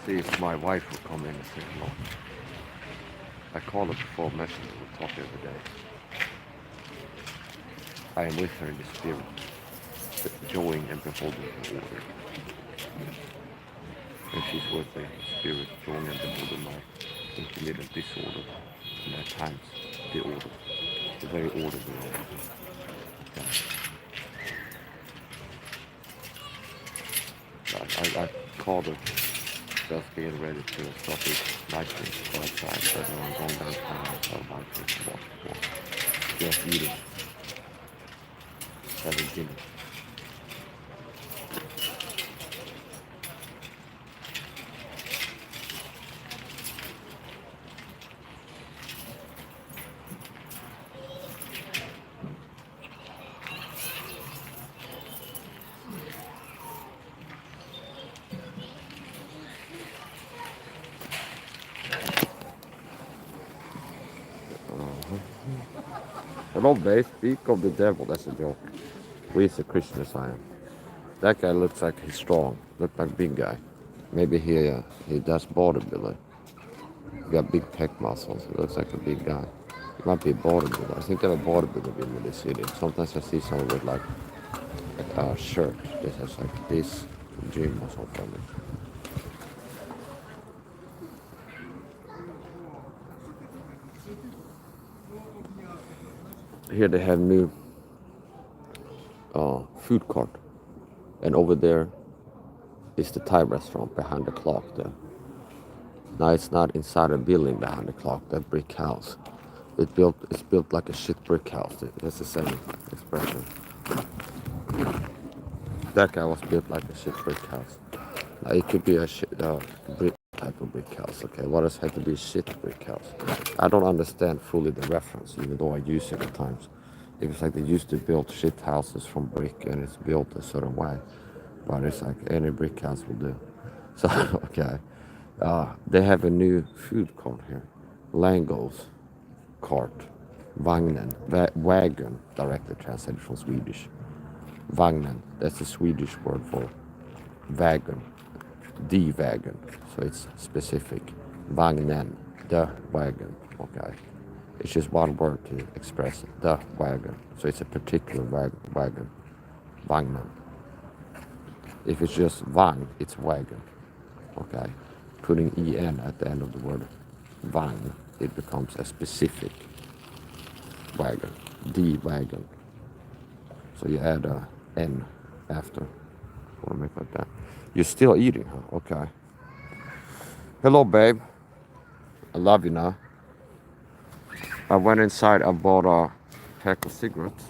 See if my wife will come in and say hello. I call her before Messenger, we talk every day. I am with her in the spirit, enjoying and beholding her order. And she's with me in the spirit, enjoying and beholding my intermittent disorder, and at times the order, the very order we are. I called her just getting ready to start this night thing to go outside, but now I'm going downtown and tell my kids to walk. Just eating. Having dinner. Hello, babe. Speak of the devil. That's a joke. We as a Christian as I am. That guy looks like he's strong. Looks like a big guy. Maybe he does bodybuilding. He got big pec muscles. He looks like a big guy. He might be a bodybuilder. I think they have a bodybuilder in this city. Sometimes I see someone with like a shirt that has like this gym or something. Here they have new food court, and over there is the Thai restaurant behind the clock there. Now it's not inside a building behind the clock, that brick house. It's built like a shit brick house. That's the same expression. That guy was built like a shit brick house. Now it could be a shit brick type of brick house. Okay, what does it have to be a shit brick house? I don't understand fully the reference, even though I use it at times. It's like they used to build shit houses from brick and it's built a certain way. But it's like any brick house will do. So, okay. They have a new food court here. Langos cart. Vagnen. Wagon, directly translated from Swedish. Vagnen, that's the Swedish word for wagon. The wagon. So it's specific. Vagnen, the wagon. Okay. It's just one word to express it. The wagon. So it's a particular wagon. Vagnen. If it's just vagn, it's wagon. Okay. Putting en at the end of the word vagn, it becomes a specific wagon. The wagon. So you add a n after. Want to make like that. You're still eating, huh? Okay. Hello, babe. I love you now. I went inside, I bought a pack of cigarettes.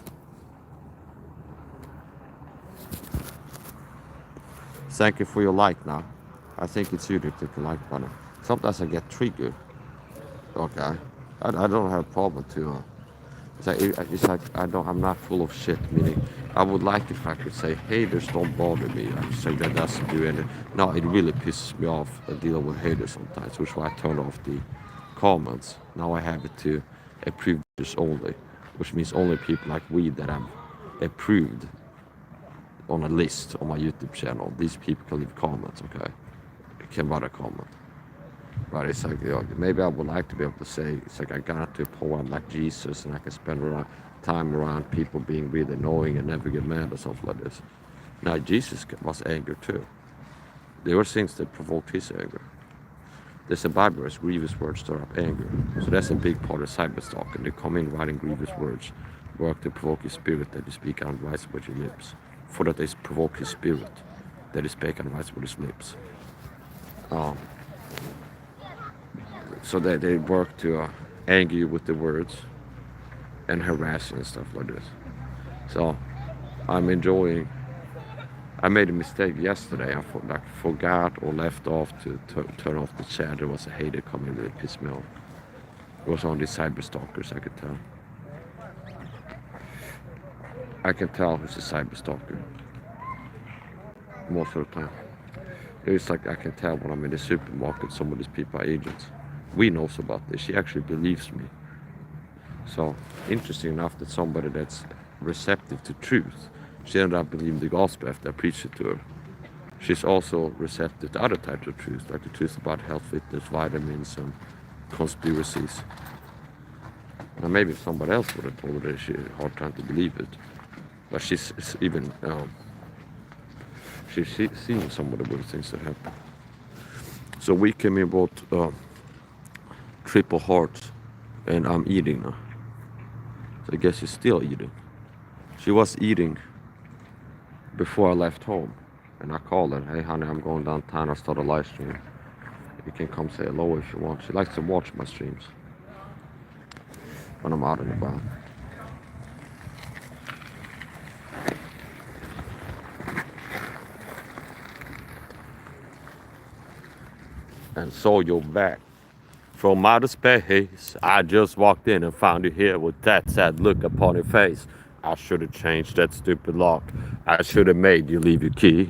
Thank you for your like now. I think it's you that can like about it. Sometimes I get triggered. Okay, I don't have a problem to. It's like I'm not full of shit. Meaning, I would like if I could say haters don't bother me. I would say that doesn't do anything. No, it really pisses me off dealing with haters sometimes, which is why I turn off the comments. Now I have it to approvers only, which means only people like we that I'm approved on a list on my YouTube channel. These people can leave comments. Okay, it can write a comment. But it's like, maybe I would like to be able to say, it's like I got to a point where I'm like Jesus and I can spend time around people being really annoying and never get mad or something like this. Now, Jesus was angry too. There were things that provoked his anger. There's a Bible where grievous words stir up anger. So that's a big part of cyberstalking. They come in writing grievous words, work to provoke his spirit that you speak unwise with your lips. For that they provoke his spirit that you speak unwise with his lips. So that they work to anger you with the words and harass you and stuff like this. So I'm enjoying. I made a mistake yesterday. I forgot or left off to turn off the chat. There was a hater coming that pissed me off. It was on these cyberstalkers, I could tell. I can tell who's a cyberstalker most of the time. It's like I can tell when I'm in the supermarket, some of these people are agents. We knows about this. She actually believes me. So interesting enough that somebody that's receptive to truth, she ended up believing the gospel after I preached it to her. She's also receptive to other types of truth, like the truth about health, fitness, vitamins, and conspiracies. Now maybe if somebody else would have told her, she had a hard time to believe it. But she's even she's seen some of the weird things that happen. So we came in both triple hearts, and I'm eating now. So I guess she's still eating. She was eating before I left home, and I called her, hey honey, I'm going downtown, I'll start a live stream. You can come say hello if you want. She likes to watch my streams when I'm out and about. And so you're back from outer space. I just walked in and found you here with that sad look upon your face. I should have changed that stupid lock. I should have made you leave your key.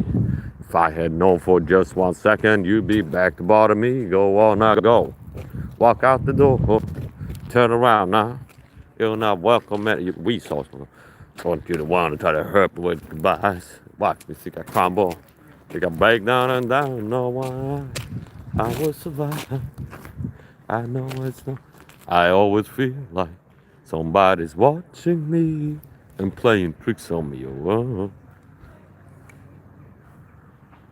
If I had known for just 1 second, you'd be back to bother me. Go on now, go. Walk out the door. Turn around now. You're not welcome at you. We saw something. Want you to want to try to hurt me with goodbyes. Watch me think I crumble. Think I break down and down. No one. I will survive. I know it's not. I always feel like somebody's watching me and playing tricks on me. Oh.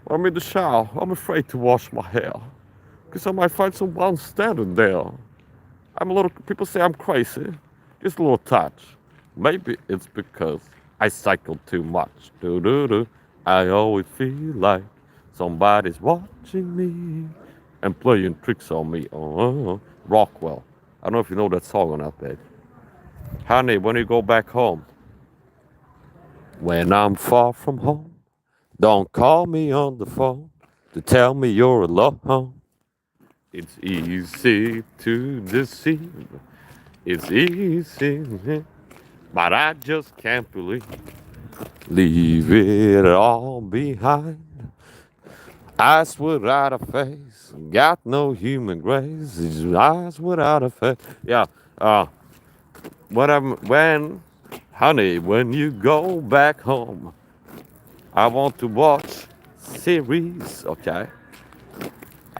I'm in the shower. I'm afraid to wash my hair because I might find someone standing there. People say I'm crazy. Just a little touch. Maybe it's because I cycle too much. I always feel like somebody's watching me and playing tricks on me. Rockwell. I don't know if you know that song or not, babe. Honey, when you go back home, when I'm far from home, don't call me on the phone to tell me you're alone. It's easy to deceive. It's easy, but I just can't leave it all behind. Eyes without a face, got no human grace. It's eyes without a face. Yeah. Honey, when you go back home, I want to watch series. Okay.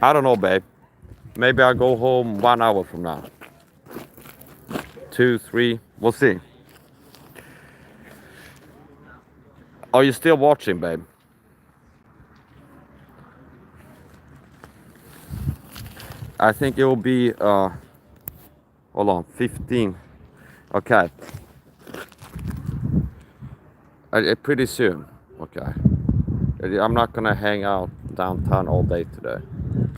I don't know, babe. Maybe I'll go home 1 hour from now. 2, 3. We'll see. Are you still watching, babe? I think it will be, hold on, 15. Okay. Pretty soon. Okay. I'm not gonna hang out downtown all day today.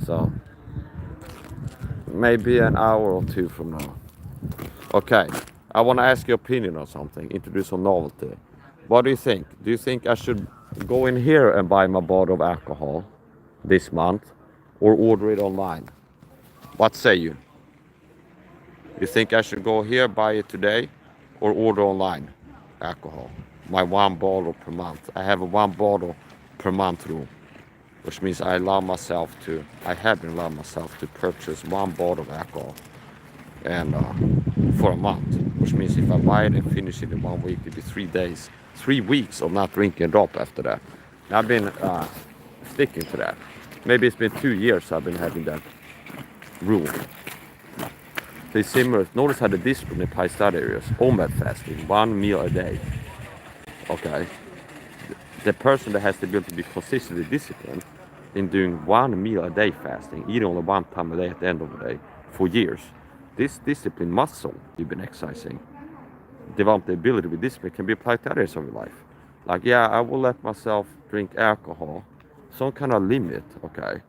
So, maybe an hour or 2 from now. Okay. I want to ask your opinion on something. Introduce some novelty. What do you think? Do you think I should go in here and buy my bottle of alcohol? this month or order it online. What say you? You think I should go here, buy it today, or order online alcohol? My 1 bottle per month. I have a 1 bottle per month rule, which means I have been allowed myself to purchase 1 bottle of alcohol and for a month, which means if I buy it and finish it in 1 week, it'll be 3 days, 3 weeks of not drinking a drop after that. And I've been sticking to that. Maybe it's been 2 years I've been having that rule. They similar. Notice how the discipline applies to other areas. OMAD fasting, 1 meal a day. Okay. The person that has the ability to be consistently disciplined in doing 1 meal a day fasting, eating only 1 time a day at the end of the day for years. This discipline muscle you've been exercising, develop the ability to be disciplined, can be applied to others of your life. Like, yeah, I will let myself drink alcohol, some kind of limit, okay,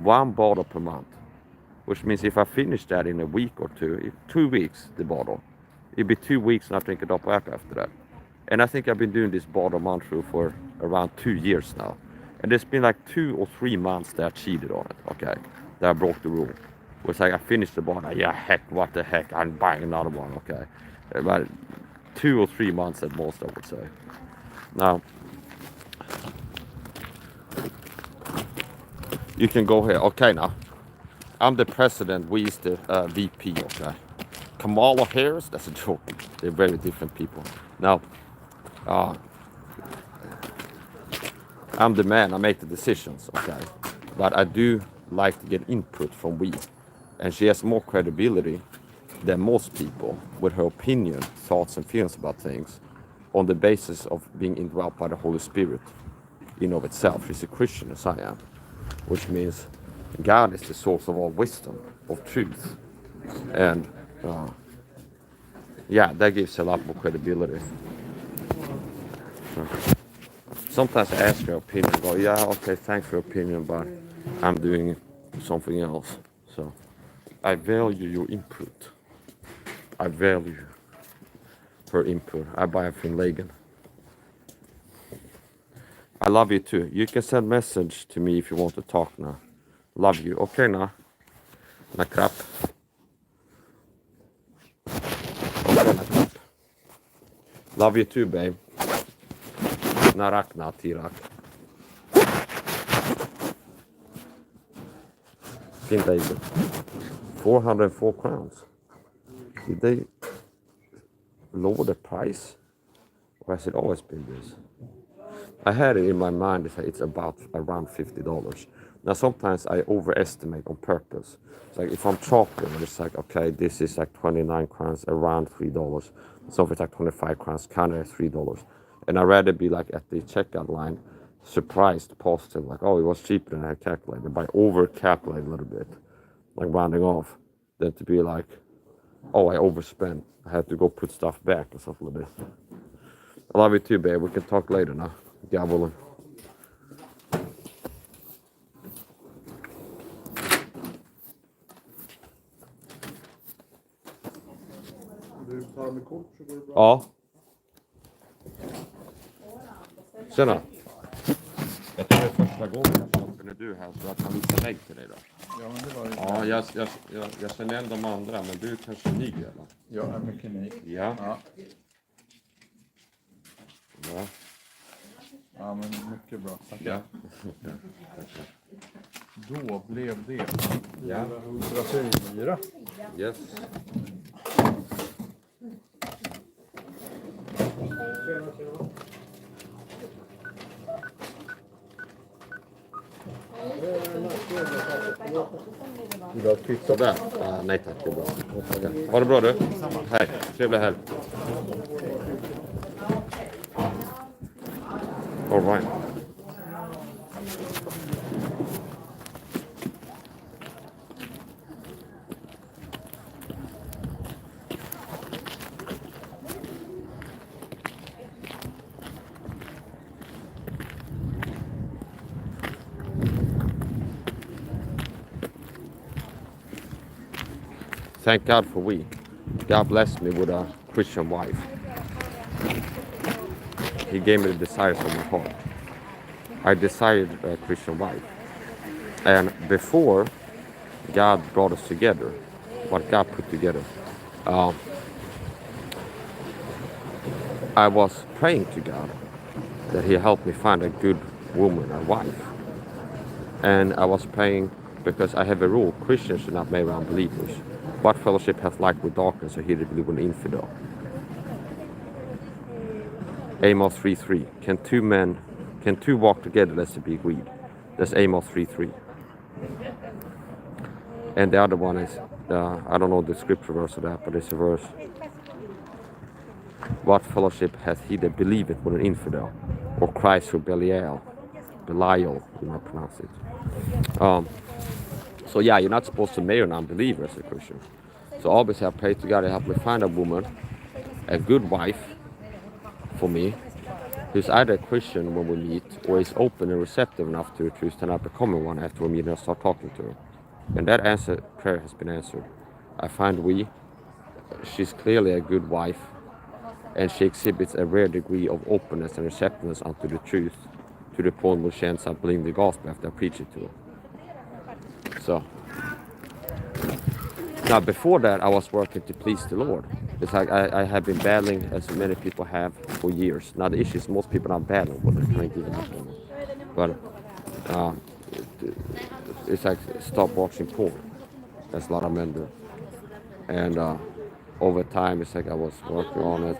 1 bottle per month. Which means if I finish that in a week or 2 weeks, the bottle, it'll be 2 weeks not drinking a drop of alcohol after that. And I think I've been doing this bottle mantra for around 2 years now. And there's been like 2 or 3 months that I cheated on it, okay, that I broke the rule. It was like I finished the bottle, yeah, heck, what the heck, I'm buying another one, okay. About 2 or 3 months at most, I would say. Now, you can go here, okay now. I'm the president, we is the VP, okay. Kamala Harris, that's a joke. They're very different people. Now, I'm the man, I make the decisions, okay. But I do like to get input from we. And she has more credibility than most people with her opinion, thoughts and feelings about things on the basis of being indwelt by the Holy Spirit in of itself. She's a Christian as I am, which means God is the source of all wisdom, of truth. And yeah, that gives a lot more credibility. Sometimes I ask her opinion, go, yeah, okay, thanks for your opinion, but I'm doing something else. So I value your input. I value her input. I buy it from Lagan. I love you too. You can send message to me if you want to talk now. Love you. Okay now. Na crap. Okay, na crap. Love you too, babe. Narak na tirak. Fint baby. 404 crowns. Did they lower the price? Or has it always been this? I had it in my mind that it's about around $50. Now sometimes I overestimate on purpose. It's like if I'm shopping, it's like, okay, this is like 29 crowns, around $3. So if it's like 25 crowns, kind of $3. And I'd rather be like at the checkout line, surprised, positive, like, oh, it was cheaper than I calculated, by over-calculating a little bit, like rounding off, than to be like, oh, I overspent. I had to go put stuff back and stuff like this. I love you too, babe. We can talk later now. Gabbling. Du tar med kort så går det bra. Ja. Tjena. Jag tror det är första gången jag pratar med du här, så jag kan visa lägg till dig då. Ja, men det var ju... Ja, jag känner igen de andra, men du kanske är ny eller? Jag är mycket ny. Ja. Ja. Ja. Ja, men mycket bra. Tack. Ja. Då blev det Ja. 104. Yes. Vill du ha ett kvitto? Sådär. Nej tack, det är bra. Okay. Ha det bra du. Hej. Trevlig helg. All right. Thank God for we. God blessed me with a Christian wife. He gave me the desires of my heart. I desired a Christian wife. And before God brought us together, what God put together, I was praying to God that He helped me find a good woman, a wife. And I was praying because I have a rule: Christians should not marry unbelievers. What fellowship hath light with darkness, or he that believe an infidel? Amos 3:3. Can two walk together lest they be agreed? That's Amos 3:3. And the other one is, I don't know the scripture verse of that, but it's a verse. What fellowship hath he that believeth with an infidel? Or Christ or Belial, you might pronounce it. So yeah, you're not supposed to marry an unbeliever as a Christian. So obviously I pray to God to help me find a woman, a good wife for me, who's either a Christian when we meet, or is open and receptive enough to the truth and not becoming one after we meet and start talking to her. And that prayer has been answered. I find she's clearly a good wife, and she exhibits a rare degree of openness and receptiveness unto the truth, to the point where she ends up believing the gospel after I preach it to her. So, now before that, I was working to please the Lord. It's like I have been battling, as many people have, for years. Now the issue is most people are not battling with it, kind of giving up on it. But it's like, stop watching porn. That's a lot of men do. And over time, it's like I was working on it,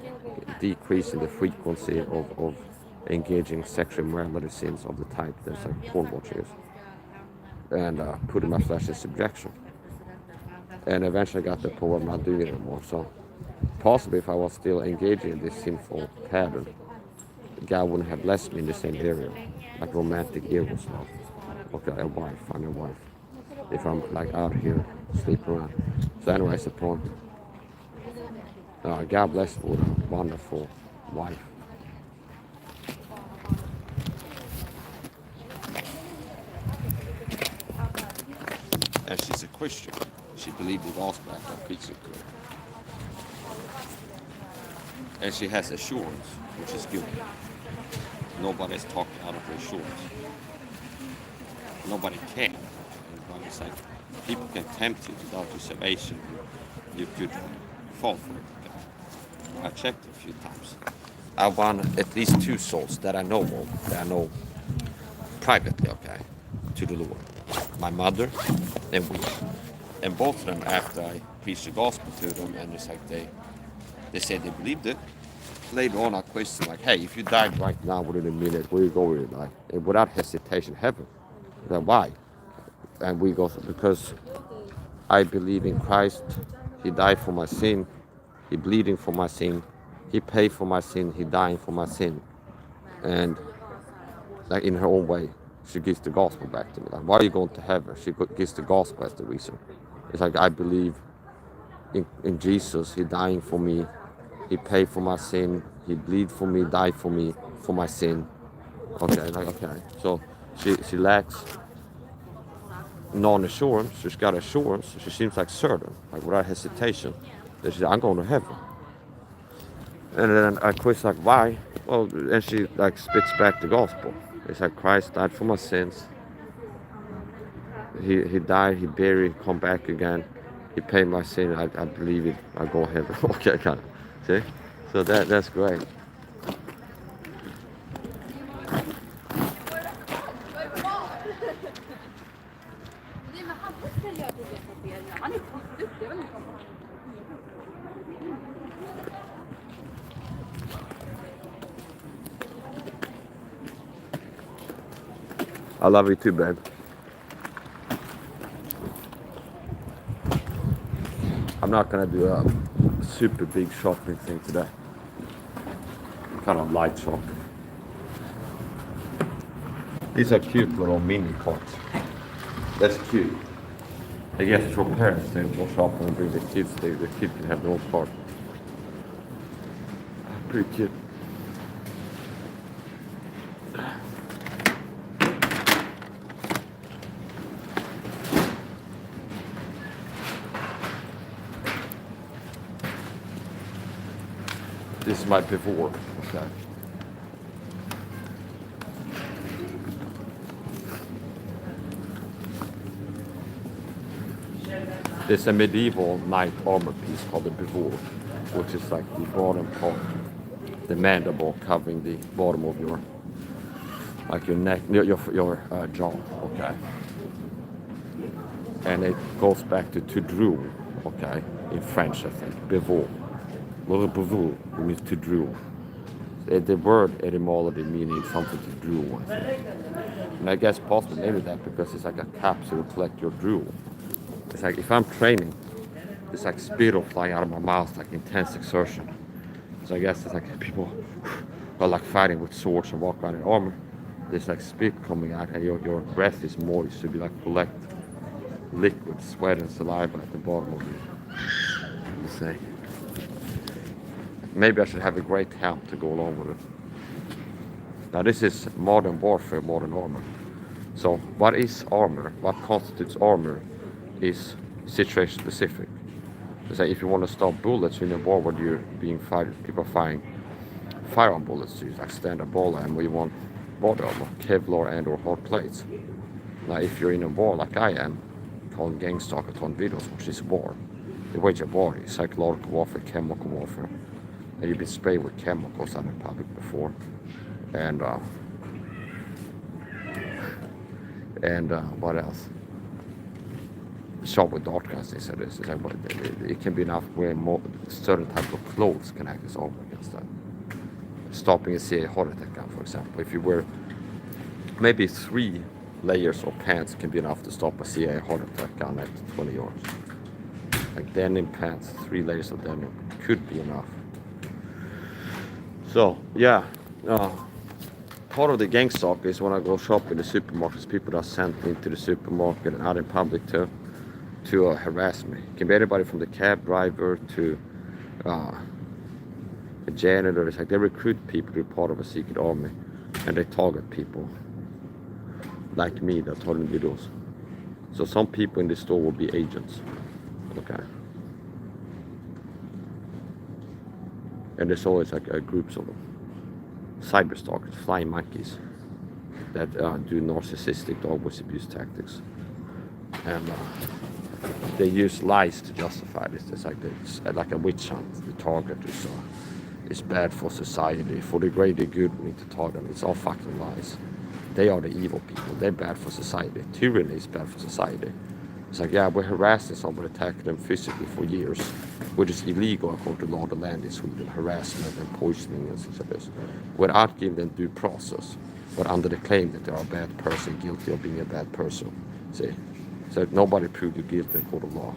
decreasing the frequency of engaging sexual morality sins of the type that's like porn watching is, and putting my flesh in subjection. And eventually I got to the point where I'm not doing it anymore. So possibly if I was still engaging in this sinful pattern, God wouldn't have blessed me in the same area, like romantic eros love. Okay, a wife, find a wife. If I'm like out here sleeping around. So anyway, it's the point. God bless me with a wonderful wife. And she's a Christian. She believed the gospel after I preached it to her. And she has assurance, which is good. Nobody's talked out of her assurance. Nobody can. But it's like, people can tempt you to doubt your salvation. You could fall for it. Okay? I checked it a few times. I won at least 2 souls that I know of, that I know privately, okay, to the Lord. My mother and we. And both of them, after I preached the gospel to them, and it's like they said they believed it. Later on, I questioned, like, hey, if you died right now within a minute, where you go with your life? And without hesitation, heaven. Then why? And we go, because I believe in Christ. He died for my sin. He bleeding for my sin. He paid for my sin. He dying for my sin. And like in her own way, she gives the gospel back to me. Like, why are you going to heaven? She gives the gospel as the reason. It's like, I believe in Jesus. He dying for me. He paid for my sin. He bleed for me, died for me, for my sin. Okay, like, okay. So she lacks non-assurance. She's got assurance. She seems like certain, like without hesitation, that she's, I'm going to heaven. And then I question, like, why? Well, and she like spits back the gospel. It's like, Christ died for my sins. He died, he buried, come back again. He paid my sin. I believe it. I go to heaven. Okay, kind of. See? So that's great. I love you too, babe. I'm not gonna do a super big shopping thing today. Kind of light shopping. These are cute little mini carts. That's cute. I guess for parents, they go shopping and bring the kids. The kids can have their own cart. Pretty cute. This is my before, okay. There's a medieval knight armor piece called the bevor, which is like the bottom part, the mandible covering the bottom of your, like your neck, your jaw. Okay. And it goes back to drool, okay, in French, I think, bevor. Le bevor means to drool. The word etymology meaning something to drool, I think. And I guess possibly maybe that because it's like a capsule to collect your drool. It's like if I'm training, it's like spittle flying out of my mouth, like intense exertion. So I guess it's like people who are like fighting with swords and walk around in armor. There's like spit coming out and your breath is moist, so you like collect liquid, sweat and saliva at the bottom of you. You say. Maybe I should have a great helm to go along with it. Now this is modern warfare, modern armor. So what is armor? What constitutes armor is situation specific. So if you want to stop bullets in a war where you're being fired, people are firing firearm bullets to you, like standard ball ammo, you want body armor, Kevlar and or hard plates. Now if you're in a war like I am, called gangstalkathon videos, which is war. The wage of war is psychological warfare, chemical warfare. And you've been sprayed with chemicals out in public before. And what else? Shot with dart guns, they said this. Like, it can be enough wearing more certain type of clothes can act as armor against that. Stopping a CIA heart attack gun, for example. If you wear maybe 3 layers of pants can be enough to stop a CIA heart attack gun at 20 yards. Like denim pants, 3 layers of denim could be enough. So yeah, part of the gang stalk is when I go shop in the supermarkets, people that are sent into the supermarket and out in public to harass me. It can be anybody from the cab driver to a janitor. It's like they recruit people to be part of a secret army and they target people like me that told them videos. So some people in the store will be agents. Okay. And there's always like groups of them. Cyber stalkers, flying monkeys that do narcissistic dog abuse tactics. And they use lies to justify this. It's like a witch hunt. The target is bad for society. For the greater good, we need to target them. It's all fucking lies. They are the evil people. They're bad for society. Tyranny is bad for society. It's like, yeah, we're harassing somebody, attacking them physically for years, which is illegal according to law of the land in Sweden, harassment and poisoning and things like this, without giving them due process, but under the claim that they are a bad person, guilty of being a bad person. See? So nobody proved you guilty in court of law,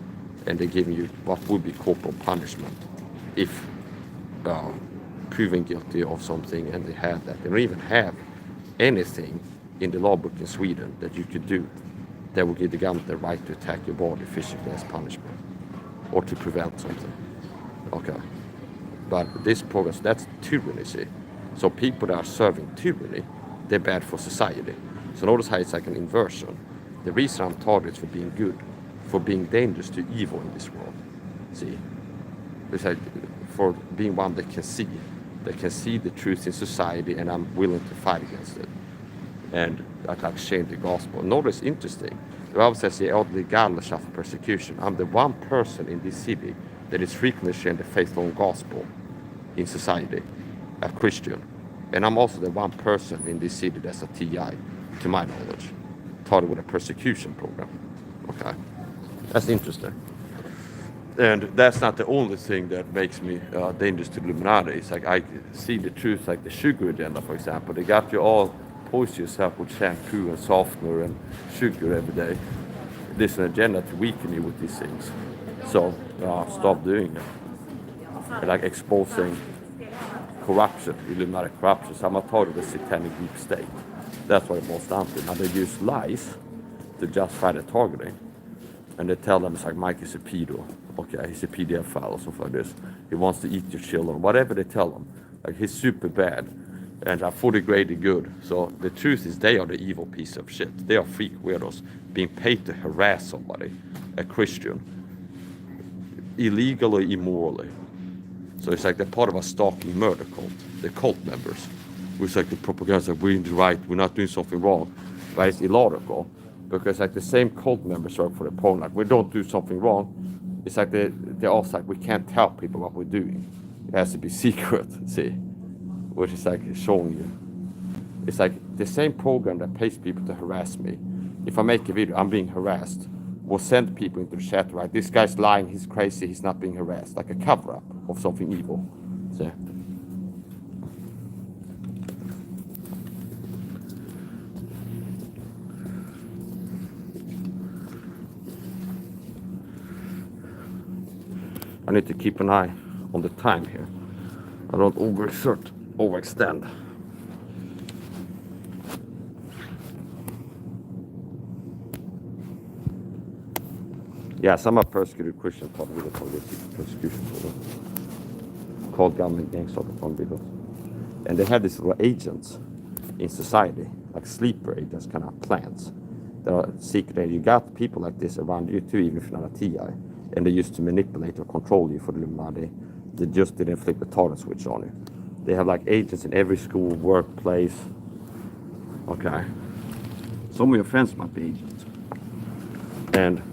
and they're giving you what would be corporal punishment if proven guilty of something, and they had that. They don't even have anything in the law book in Sweden that you could do that will give the government the right to attack your body physically as punishment or to prevent something. Okay. But this program, that's tyranny, see. So people that are serving tyranny, they're bad for society. So notice how it's like an inversion. The reason I'm targeted for being good, for being dangerous to evil in this world. See? It's like for being one that can see the truth in society, and I'm willing to fight against it. And that I've changed the gospel. Notice interesting. The Bible says the legal suffer persecution. I'm the one person in this city that is frequently sharing the faithful gospel in society, a Christian. And I'm also the one person in this city that's a TI, to my knowledge, taught with a persecution program. Okay, that's interesting. And that's not the only thing that makes me dangerous to the Illuminati. It's like I see the truth, like the sugar agenda, for example. They got you all poison yourself with shampoo and softener and sugar every day. There's an agenda to weaken you with these things. So stop doing it. And like exposing corruption, Illuminati corruption. So I'm a part of the satanic deep state. That's what it boils down to. Now they use lies to justify the targeting. And they tell them it's like Mike is a pedo. Okay, he's a pedophile or something like this. He wants to eat your children. Whatever they tell them. Like he's super bad. And for the greater good. So the truth is they are the evil piece of shit. They are freak weirdos being paid to harass somebody, a Christian, illegally, immorally. So it's like they're part of a stalking murder cult. The cult members. It's like the propaganda that we're in the right, we're not doing something wrong. But it's illogical. because like the same cult members work for the opponent. Like we don't do something wrong. It's like they're also like we can't tell people what we're doing. It has to be secret. See, which is like showing you. It's like the same program that pays people to harass me. If I make a video, I'm being harassed. Will send people into the chat, right? This guy's lying, he's crazy, he's not being harassed. Like a cover-up of something evil. See? I need to keep an eye on the time here. I don't overextend. Yeah, some are persecuted Christians called video for this persecution for them. Called government gangs on videos. And they have these little agents in society, like sleeper agents, kind of plants. There are secret. You got people like this around you too, even if you're not a TI. And they used to manipulate or control you for the money. They just didn't flip the target switch on you. They have like agents in every school, workplace. Okay. Some of your friends might be agents. And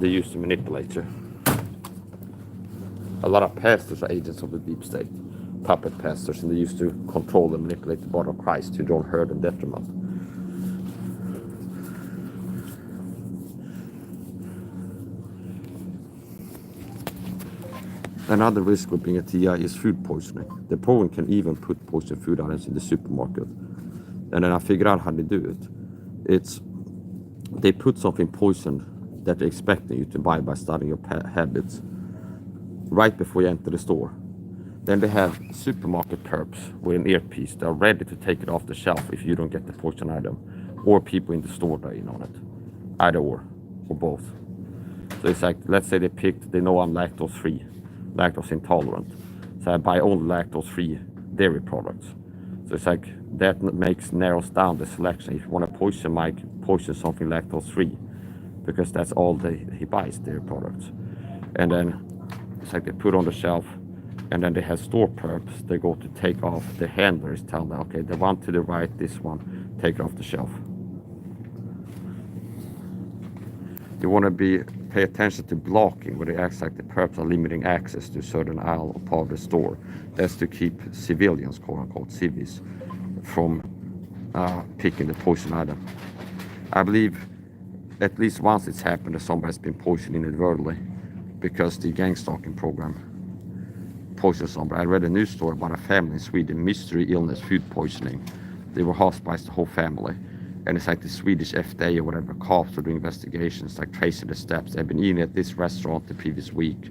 they used to manipulate you. A lot of pastors are agents of the deep state. Puppet pastors, and they used to control and manipulate the body of Christ to their own hurt and detriment. Another risk with being a TI is food poisoning. The program can even put poisoned food items in the supermarket. And then I figured out how they do it. They put something poisoned that they're expecting you to buy by studying your habits right before you enter the store. Then they have supermarket perps with an earpiece. They're ready to take it off the shelf if you don't get the poison item. Or people in the store that are in on it. Either or both. So it's like, let's say they know I'm lactose-free. Lactose intolerant, so I buy only lactose-free dairy products. So it's like that narrows down the selection. If you want to poison something lactose-free, because that's all he buys, dairy products. And then it's like they put on the shelf, and then they have store perps. They go to take off. The handlers tell them, okay, the one to the right, this one, take it off the shelf. You want to pay attention to blocking, where they act like the perps are limiting access to a certain aisle or part of the store. That's to keep civilians, quote unquote, civvies, from picking the poison item. I believe at least once it's happened that somebody's been poisoned inadvertently because the gang stalking program poisoned somebody. I read a news story about a family in Sweden, mystery illness, food poisoning. They were hospitalized, the whole family. And it's like the Swedish FDA or whatever, cops are doing investigations, like tracing the steps. They've been eating at this restaurant the previous week,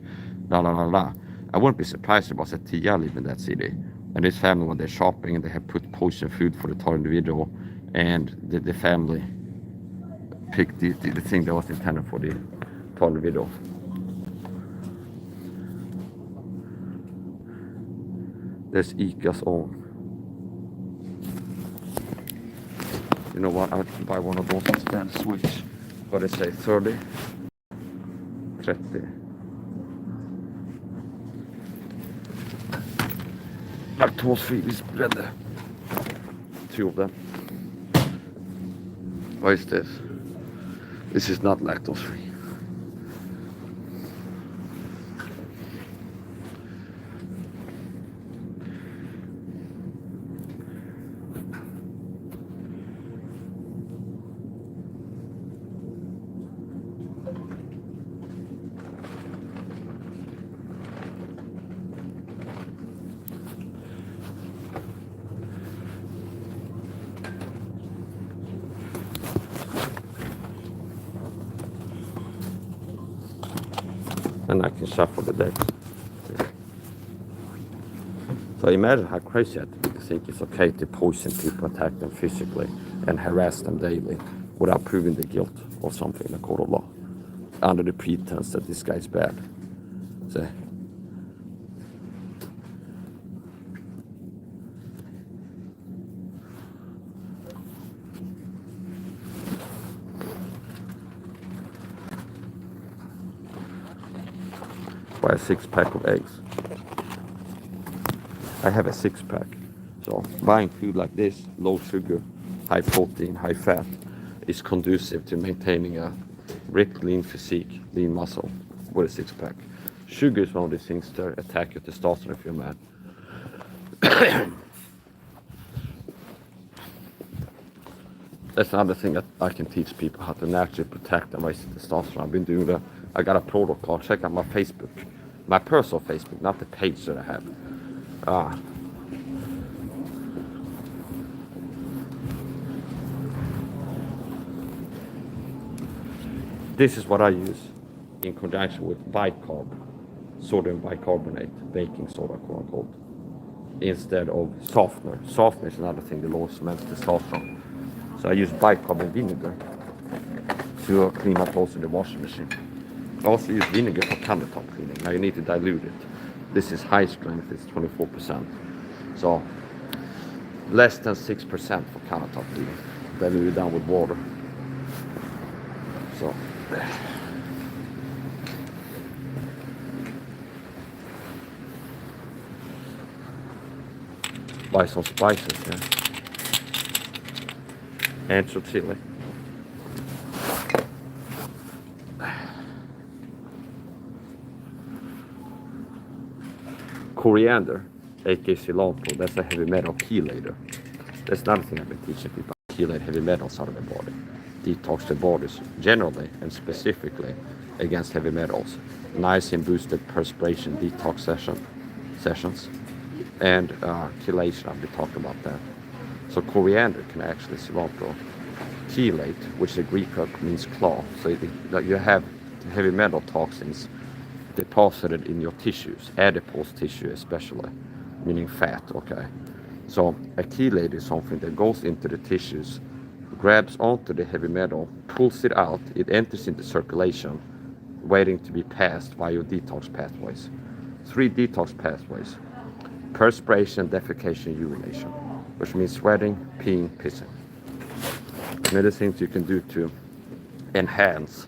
la la la la. I wouldn't be surprised if it was a TI live in that city. And this family, when they're shopping, and they have put poison food for the target individual, and the family picked the thing that was intended for the target individual. There's ICA's own. You know what, I can buy one of those instead, switch. What did they say, 30? 30. Lactose-free bread. 2 of them. What is this? This is not lactose-free. And I can shuffle the decks. So imagine how crazy you have to be to think it's okay to poison people, attack them physically, and harass them daily without proving the guilt of something in the court of law, under the pretense that this guy's bad. See? Buy a 6-pack of eggs. I have a 6-pack. So buying food like this, low sugar, high protein, high fat, is conducive to maintaining a ripped, lean physique, lean muscle with a six-pack. Sugar is one of these things that attack your testosterone if you're a man. That's another thing that I can teach people, how to naturally protect and raise testosterone. I've been doing that. I got a protocol. Check out my Facebook, my personal Facebook, not the page that I have. This is what I use in conjunction with bicarb, sodium bicarbonate, baking soda, quote unquote, instead of softener. Softener is another thing that lowers men's testosterone. So I use bicarb and vinegar to clean my clothes in the washing machine. I also use vinegar for countertop cleaning. Now you need to dilute it. This is high strength, it's 24%. So less than 6% for countertop cleaning. Dilute it down with water. So buy some spices here. Ancho chili. Coriander, aka cilantro, that's a heavy metal chelator. That's another thing I've been teaching people. Chelate heavy metals out of their body. Detox their bodies generally and specifically against heavy metals. Niacin boosted perspiration detox sessions and chelation. I've been talking about that. So coriander can actually cilantro chelate, which the Greek word means claw. So you have heavy metal toxins deposited in your tissues, adipose tissue especially, meaning fat, okay? So a chelate is something that goes into the tissues, grabs onto the heavy metal, pulls it out, it enters into circulation, waiting to be passed by your detox pathways. 3 detox pathways: perspiration, defecation, urination, which means sweating, peeing, pissing. And other things you can do to enhance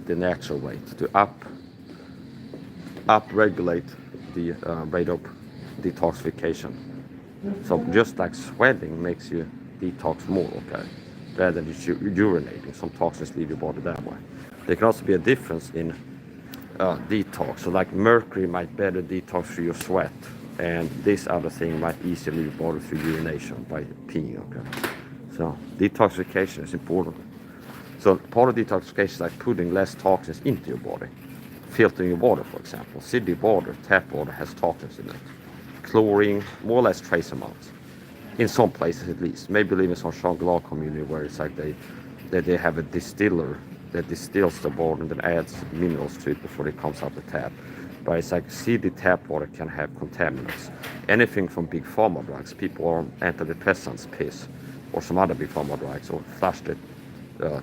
the natural rate, to up-regulate the rate of detoxification. So just like sweating makes you detox more, okay, rather than just urinating. Some toxins leave your body that way. There can also be a difference in detox. So like mercury might better detox through your sweat, and this other thing might easily leave your body through urination by peeing, okay. So detoxification is important. So part of detoxification is like putting less toxins into your body. Filtering your water, for example. City water, tap water, has toxins in it. Chlorine, more or less trace amounts. In some places at least. Maybe live in some Shangri-La community where it's like they have a distiller that distills the water and then adds minerals to it before it comes out the tap. But it's like city tap water can have contaminants. Anything from big pharma drugs, people on antidepressants, piss, or some other big pharma drugs, or flushed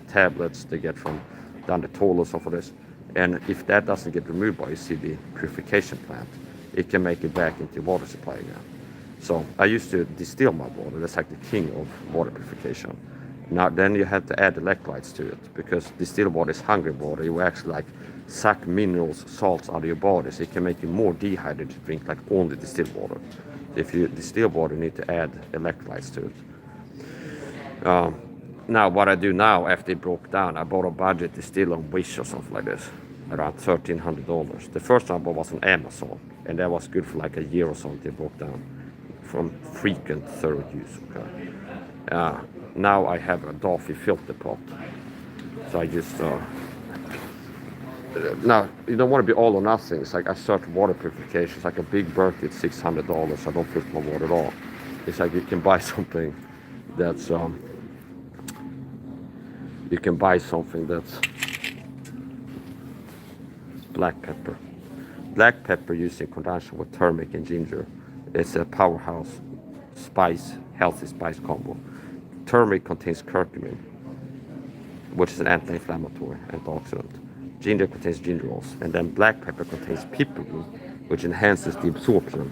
tablets they get from down the toilet or so for this. And if that doesn't get removed by your CD purification plant, it can make it back into your water supply again. So I used to distill my water. That's like the king of water purification. Now then you have to add electrolytes to it, because distilled water is hungry water. You actually like suck minerals, salts out of your body, so it can make you more dehydrated to drink like only distilled water. If you distill water, you need to add electrolytes to it. Now what I do now, after it broke down, I bought a budget distiller on Wish or something like this, around $1,300. The first one I bought was on Amazon, and that was good for like a year or so until it broke down from frequent thorough use. Okay. Now I have a Duffy filter pot, so I just now you don't want to be all or nothing. It's like I search water purification. It's like a big bucket, $600. I don't filter my water at all. It's like you can buy something that's black pepper. Black pepper used in conjunction with turmeric and ginger. It's a powerhouse spice, healthy spice combo. Turmeric contains curcumin, which is an anti-inflammatory, antioxidant. Ginger contains gingerols, and then black pepper contains piperine, which enhances the absorption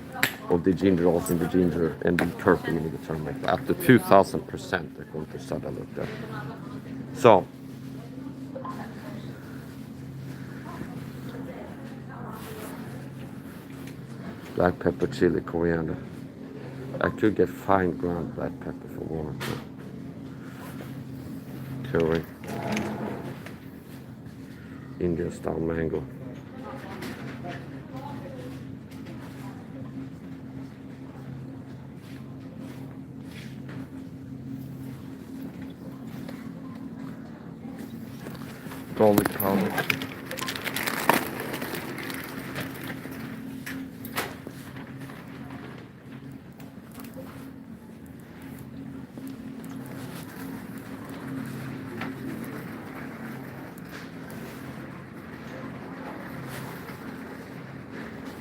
of the gingerols in the ginger and the curcumin in the turmeric by up to 2,000%, according to study I looked at. So, black pepper, chili, coriander. I could get fine ground black pepper for warmth. curry. Indian style mango. Garlic powder.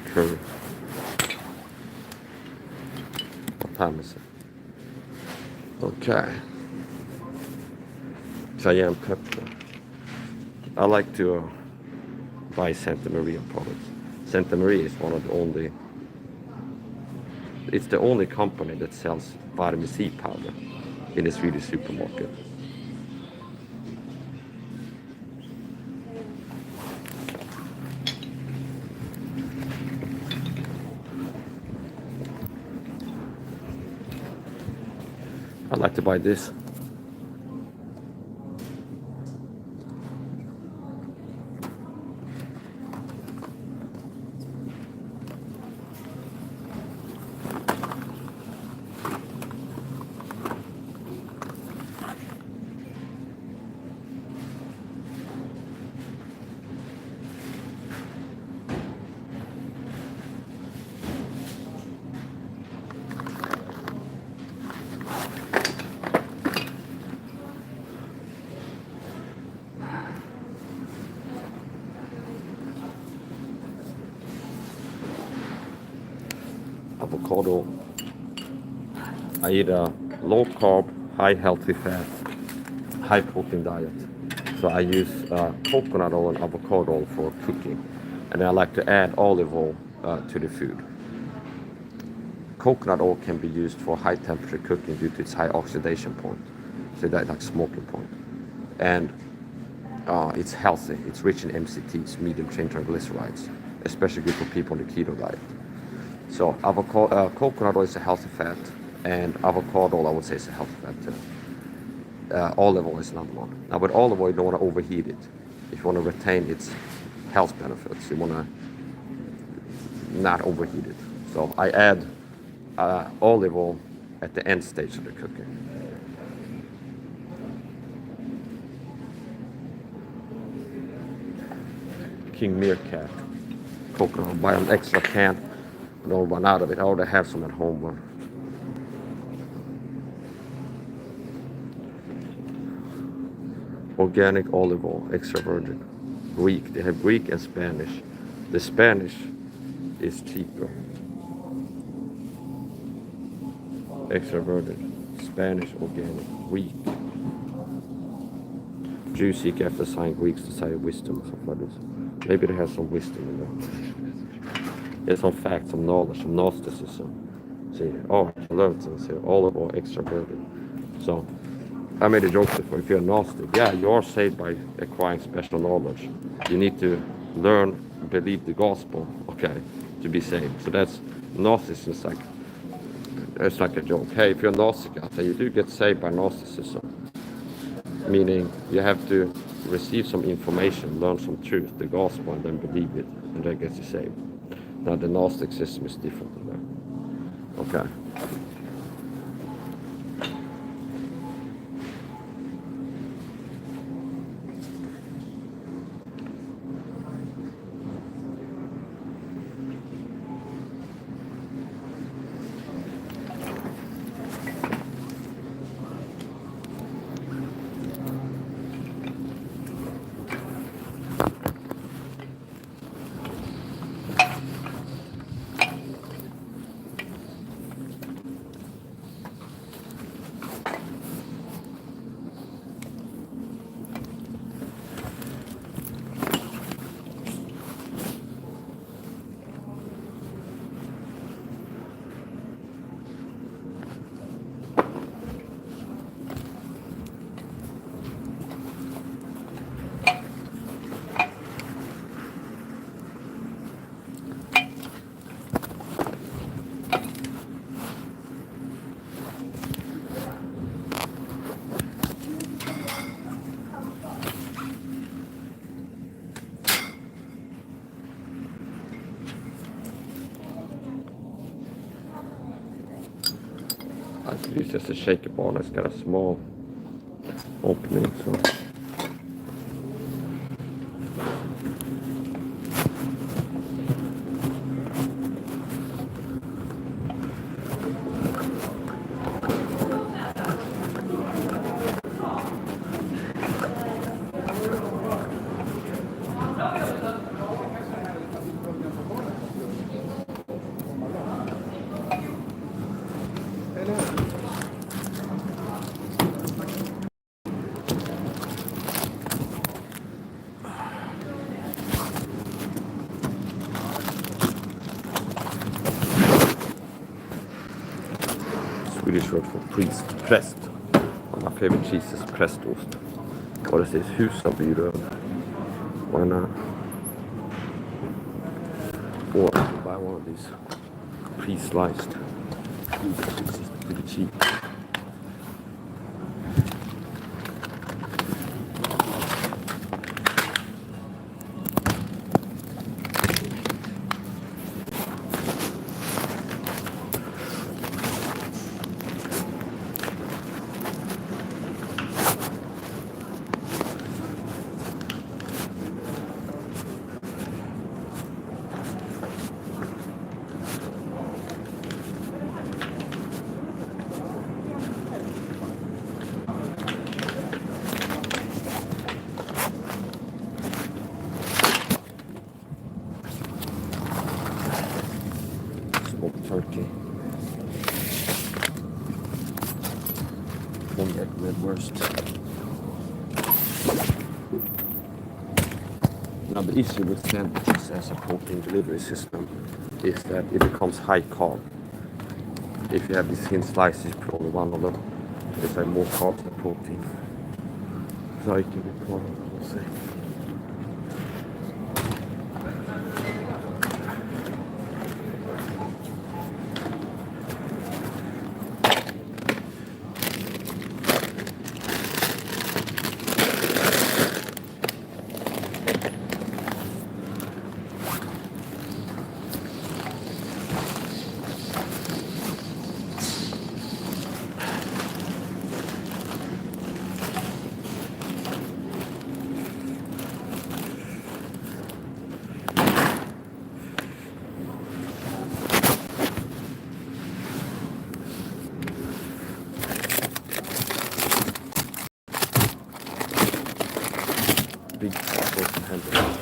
Curry. What time is it? Okay. Cayenne pepper. I like to buy Santa Maria products. Santa Maria is one of the only, it's the only company that sells vitamin C powder in the Swedish supermarket. I like to buy this. Avocado. I eat a low carb, high healthy fat, high protein diet. So I use coconut oil and avocado oil for cooking. And I like to add olive oil to the food. Coconut oil can be used for high temperature cooking due to its high oxidation point. So that's like smoking point. And it's healthy. It's rich in MCTs, medium chain triglycerides, especially good for people on the keto diet. So coconut oil is a healthy fat, and avocado oil I would say is a healthy fat too. Olive oil is another one. Now with olive oil you don't want to overheat it. If you want to retain its health benefits, you want to not overheat it. So I add olive oil at the end stage of the cooking. King Meerkat coconut oil. Buy an extra can. Don't run out of it. I already have some at home. But organic olive oil, extra virgin. Greek. They have Greek and Spanish. The Spanish is cheaper. Extra virgin. Spanish organic. Greek. Jews seek after sign, Greeks desire wisdom, something like this. Maybe they have some wisdom in there. There's some facts, some knowledge, some Gnosticism. See, I learned things here. Olive oil, extra virgin. So, I made a joke before. If you're a Gnostic, yeah, you are saved by acquiring special knowledge. You need to learn, believe the gospel, okay, to be saved. So that's Gnosticism. It's like a joke. Hey, if you're a Gnostic out there, you do get saved by Gnosticism. Meaning, you have to receive some information, learn some truth, the gospel, and then believe it, and that gets you saved. Now the Gnostic system is different than that. Okay. I could use just a shaker ball. It's got a small opening, so. Swedish word for pressed. One of my favorite cheeses, prästost. Or it says husavyröd. Why not? Or I could buy one of these pre-sliced cheeses, pretty cheap. Smoked turkey. Cornbread Midwest. Now the issue with sandwiches as a protein delivery system is that it becomes high carb. If you have these thin slices, you put only one of them. It's like more carbs than protein. So I can be part of it, I would say. Big frozen hamburgers.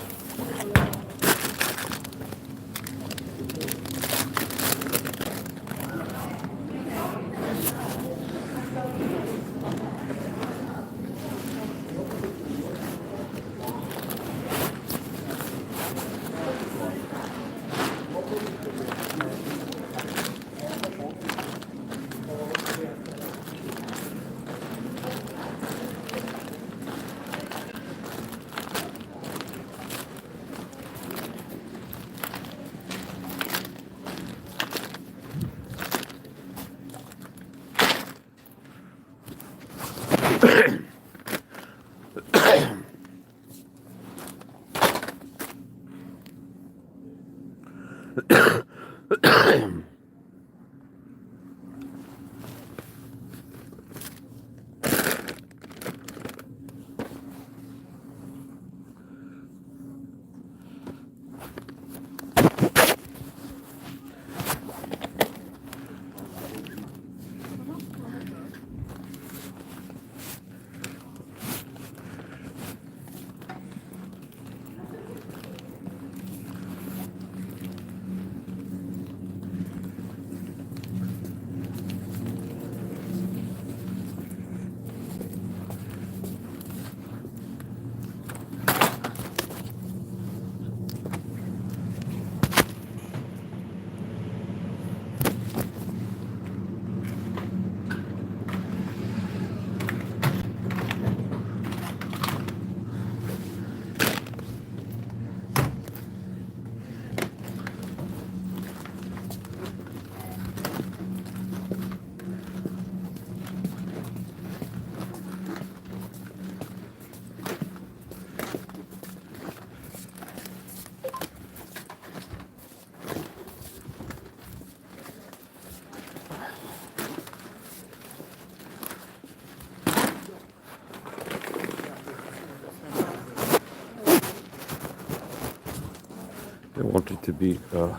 want it to be a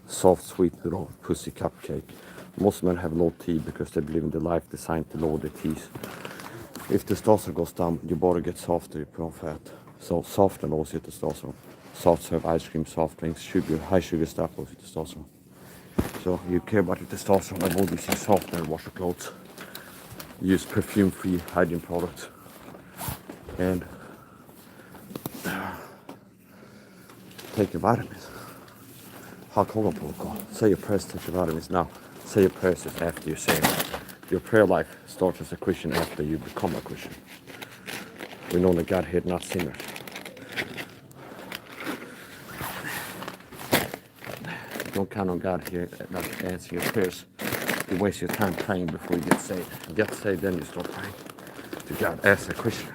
soft, sweet little pussy cupcake. Most men have low T because they believe in the life designed to lower the T's. If testosterone goes down, your body gets softer, you put on fat. So soft and lowers your testosterone. Soft serve ice cream, soft drinks, sugar, high sugar stuff lowers your testosterone. So you care about your testosterone, avoid using softener, wash your clothes. Use perfume-free hygiene products. And take your vitamins. Hulk Hogan protocol. Say your prayers, take your vitamins now. Say your prayers after you say it. Your prayer life starts as a Christian after you become a Christian. We know that God hates not sinners. Don't count on God here not to answer your prayers. You waste your time praying before you get saved. Get saved, then you start praying to God as a Christian.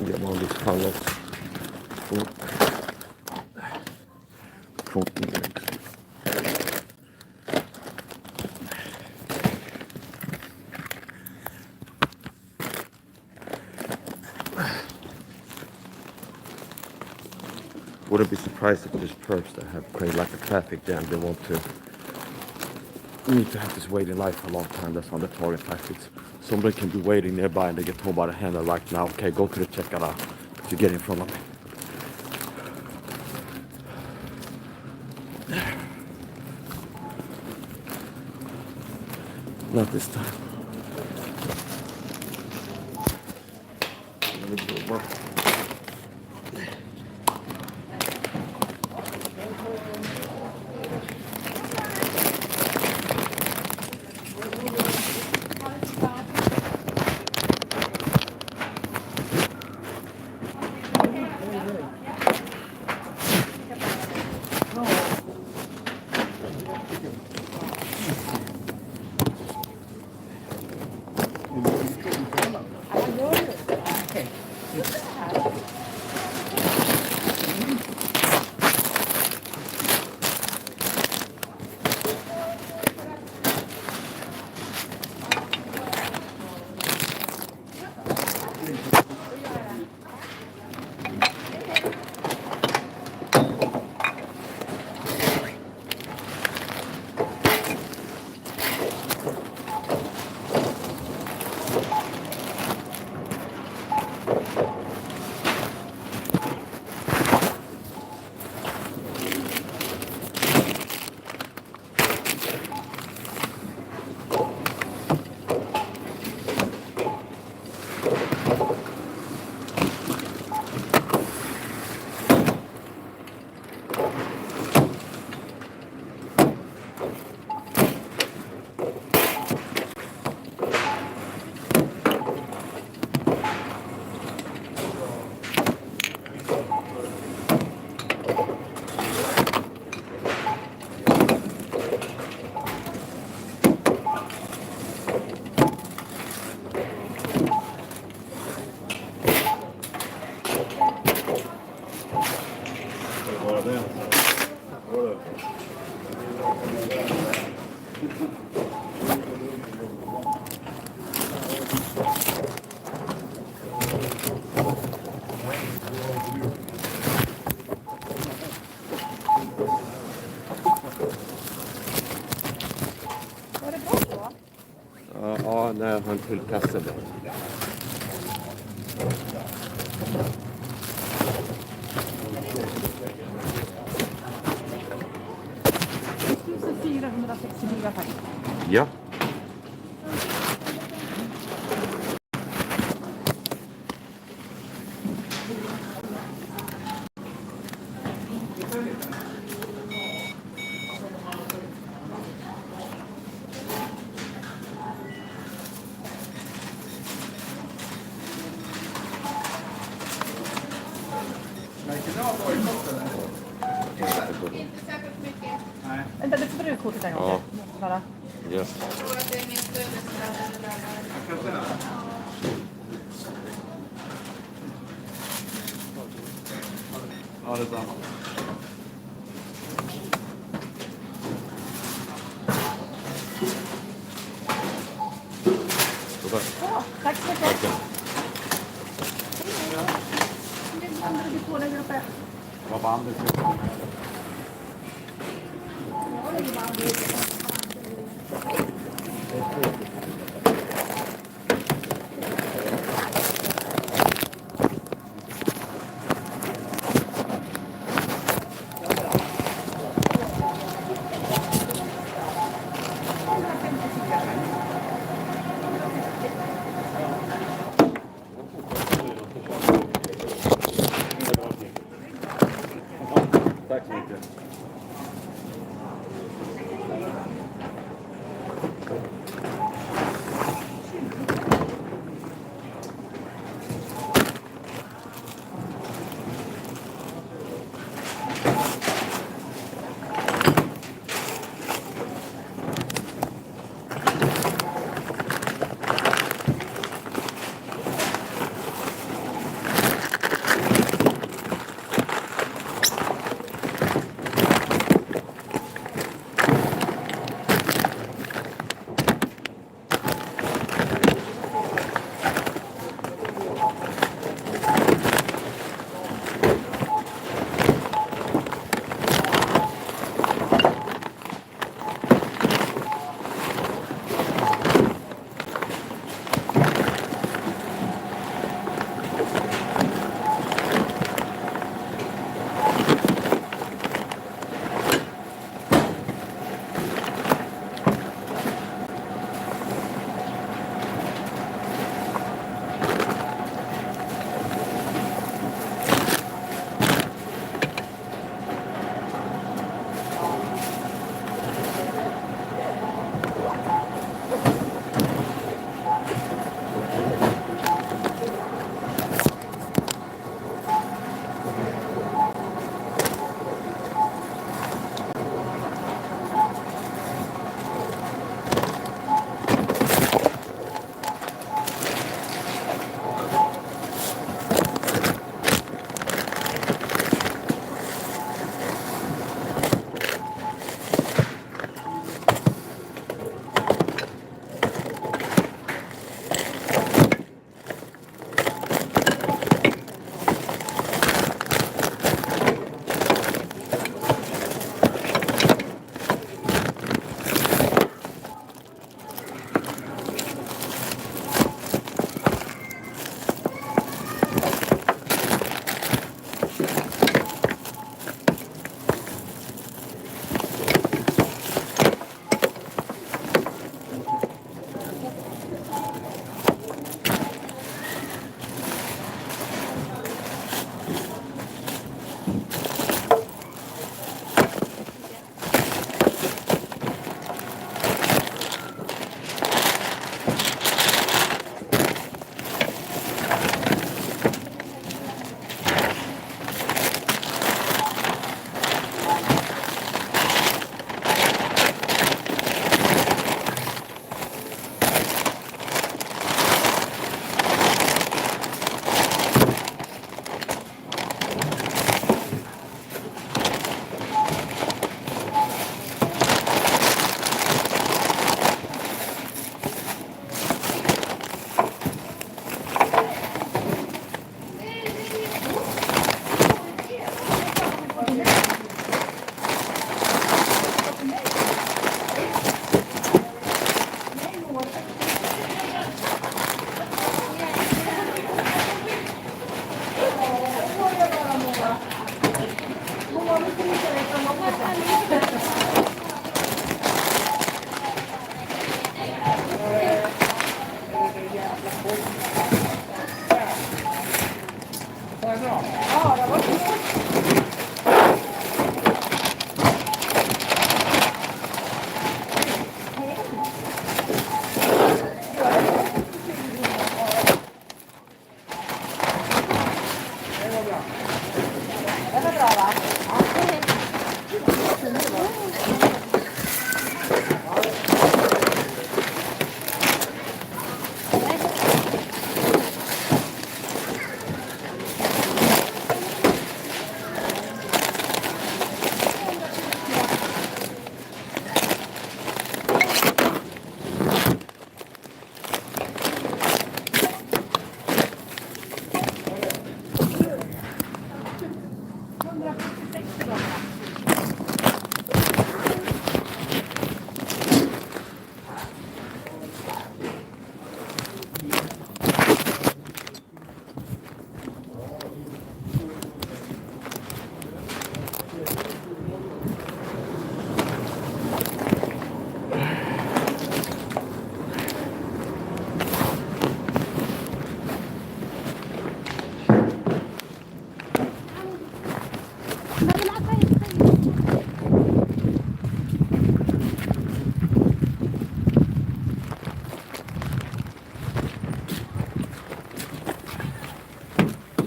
Get one of these Carlos protein drinks. Wouldn't be surprised if there's perps that have created like a traffic jam. They want to need to have this wait in life for a long time. That's on the target tactics. Somebody can be waiting nearby and they get told by the handler right now, okay, go to the checkout aisle to get in front of me. Not this time. Ja, när han till kassan. Ja. Vänta, du får kortet en gång. Ja. Bara. Yes. Ja, det är samma. Tack så mycket. Nu blandar vi på där uppe. Vad bandet är. Tack så mycket.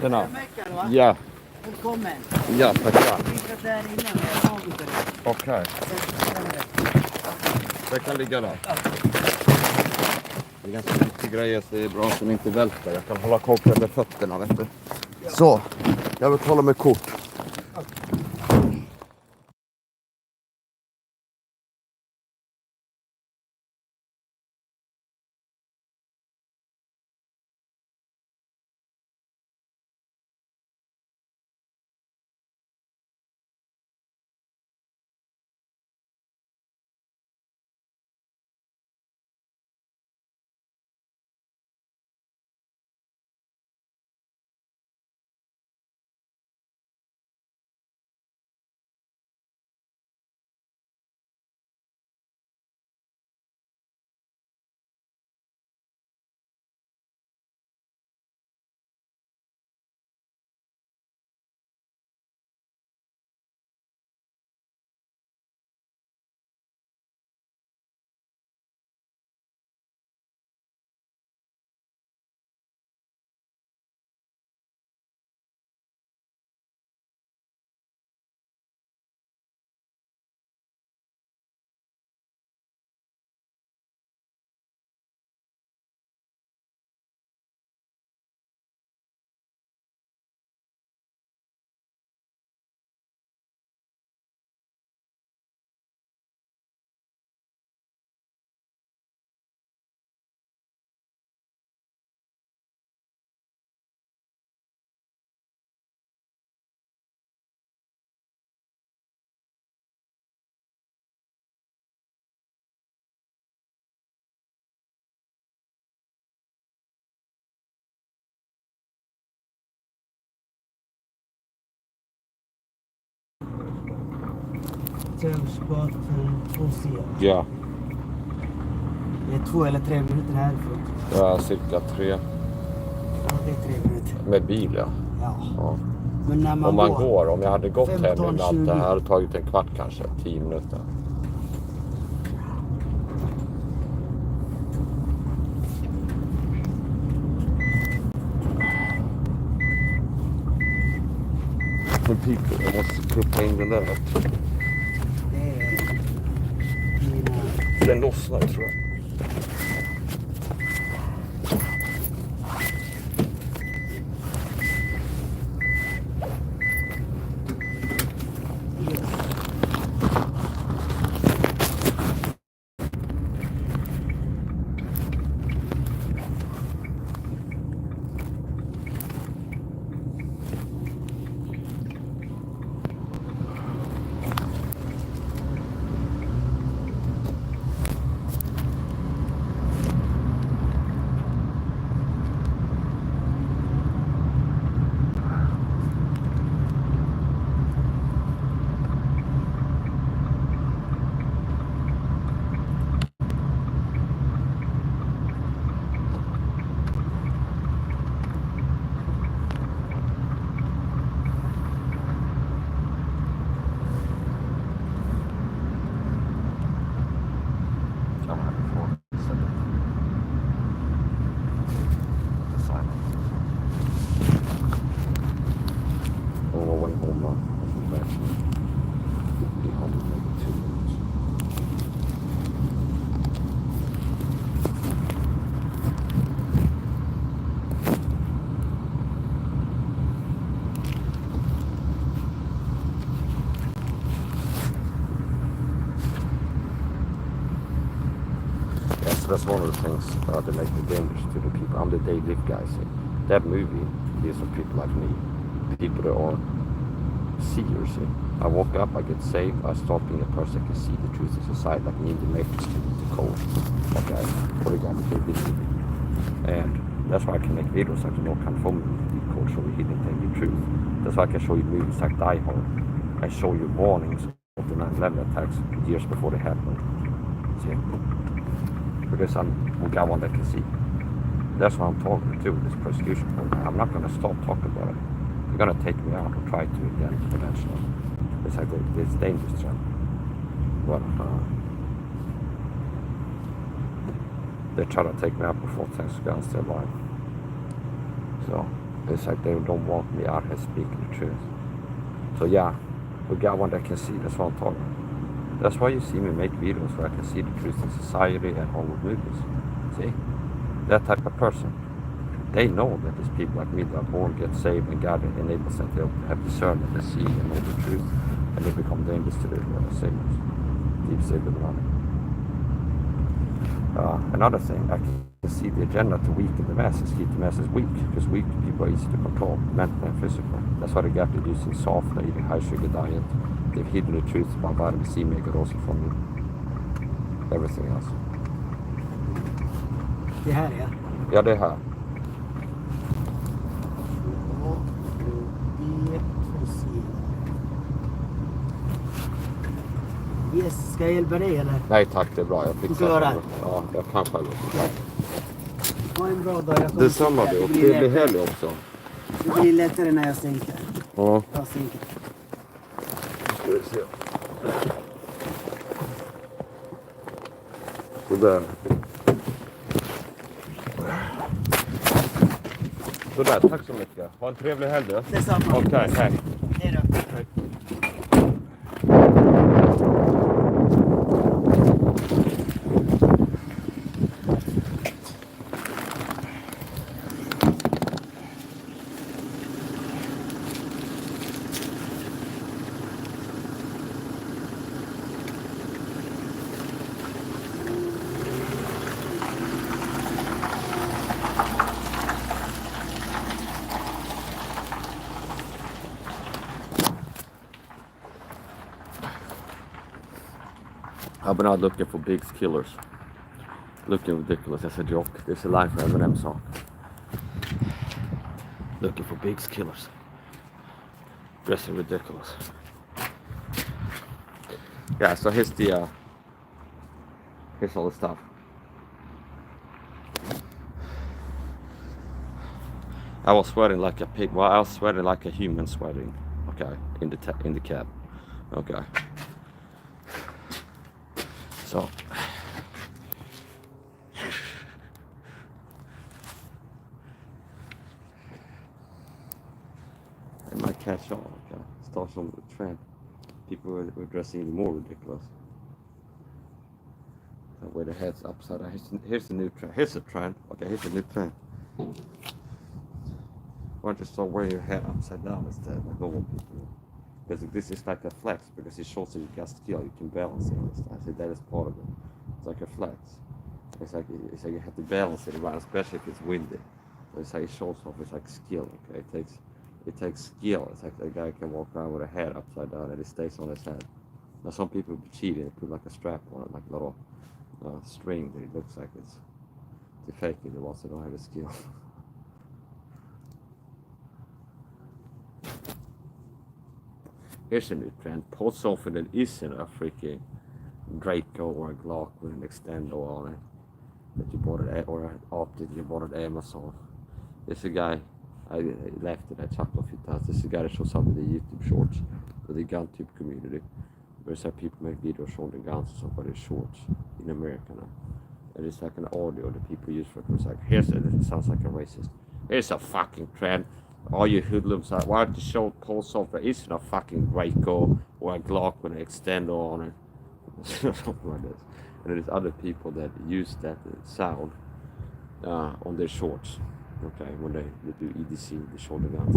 Tjena. Mäckar, va? Ja, Välkommen. ja, tackar. Ligga där inne med avbytare. Okej, det kan ligga där. Det är ganska viktiga grejer så det är bra som inte välter. Jag kan hålla koll med fötterna, vet du. Så, jag betalar med kort. Sällskapsgatan 2C. Ja, Det är 2 eller 3 minuter härifrån. ja, cirka 3. Ja, det är 3 minuter. Med bil, ja. Ja. Men när Om man går, om jag hade gått hem 15, med allt 20. det här hade tagit en kvart kanske, 10 minuter. Men piper, jag måste putta in den där. Det är mina... Den lossnar tror jag. That's one of the things that make me dangerous to the people. I'm the day live guy. See. That movie is for people like me. People that are seers. See. I woke up, I get saved, I start being a person that can see the truth of society, like me in the matrix to the code. Like I put it on the video. And that's why I can make videos like no conform the code, show you hidden thing, the truth. That's why I can show you movies like Die Hard. I show you warnings of the 9/11 attacks years before they happened. See. Because I'm one that can see. That's what I'm talking to this persecution program. I'm not going to stop talking about it. They're going to take me out and try to again eventually. It's like it's dangerous to them. But they try to take me out before things go still alive. So It's like they don't want me out here speaking the truth. So yeah, we got one that can see. That's what I'm talking about. That's why you see me make videos where I can see the truth in society and Hollywood movies. See? That type of person. They know that there's people like me that are born, get saved, and God enables them to have discernment and see and know the truth. And they become dangerous to the sinners. Deep saved Illuminati. Another thing, I can see the agenda to weaken the masses, keep the masses weak, because weak people are easy to control, mental and physical. That's why they got to using soft, they're eating high sugar diet. They've hidden the truth about vitamin C, make it also from you. Everything else. Det här är. Ja, det är här. Yes, ska jag hjälpa dig eller? Nej tack, det är bra. Jag Du fixar klarar det. det. Ja, jag kan själv. Ha en bra dag. Detsamma då. Det blir helg också. Det blir lättare när jag sänker. Ja. Jag sänker. Ska vi se. Sådär. Sådär, tack så mycket. Ha en trevlig helg då. Detsamma. Okej, hej. Hej då. I've been out looking for big killers. Looking ridiculous as a joke. There's a line from Eminem song. Looking for big killers. Dressing ridiculous. Yeah, so here's the here's all the stuff. I was sweating like a pig. Well, I was sweating like a human sweating. Okay, in the cab. Okay. So. It might catch on. Okay. Start some trend. People were dressing even more ridiculous. So with the heads upside down. Here's the new trend. Here's the trend. Okay, here's the new trend. Why don't you start wearing your head upside down instead, like normal people? Because this is like a flex, because it shows that you got skill, you can balance it. I said that is part of it. It's like a flex. It's like you have to balance it around, especially if it's windy. So it's like it shows off. It's like skill. Okay, it takes skill. It's like a guy can walk around with a head upside down and it stays on his head. Now some people cheat and put like a strap on it, like a little string that it looks like it's to fake it. The ones that don't have the skill. Here's a new trend. Pull something that isn't a freaking Draco or a Glock with an extender on it that you bought it or an optic you bought at Amazon. There's a guy, I left it, I chuckled a few times. There's a guy that shows up in the YouTube shorts with the gun tube community. There's some people make videos showing the guns or somebody's shorts in America now. And it's like an audio that people use for it. It's like, it sounds like a racist. Here's a fucking trend. All you hoodlums are, why don't you show Paul software isn't a fucking Draco or a Glock with an extender on it? Something like this. And there's other people that use that sound on their shorts. Okay, when they do EDC, they show the guns.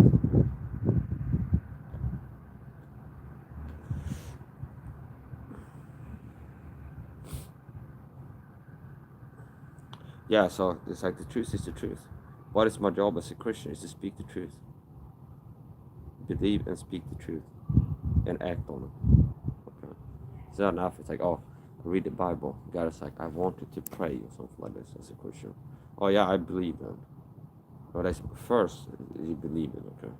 Yeah, so it's like the truth is the truth. What is my job as a Christian? Is to speak the truth. Believe and speak the truth. And act on it. Okay. It's not enough. It's like, oh, I read the Bible. God is like, I wanted to pray or something like this as a Christian. Oh yeah, I believe that. But that's first, you believe it, okay?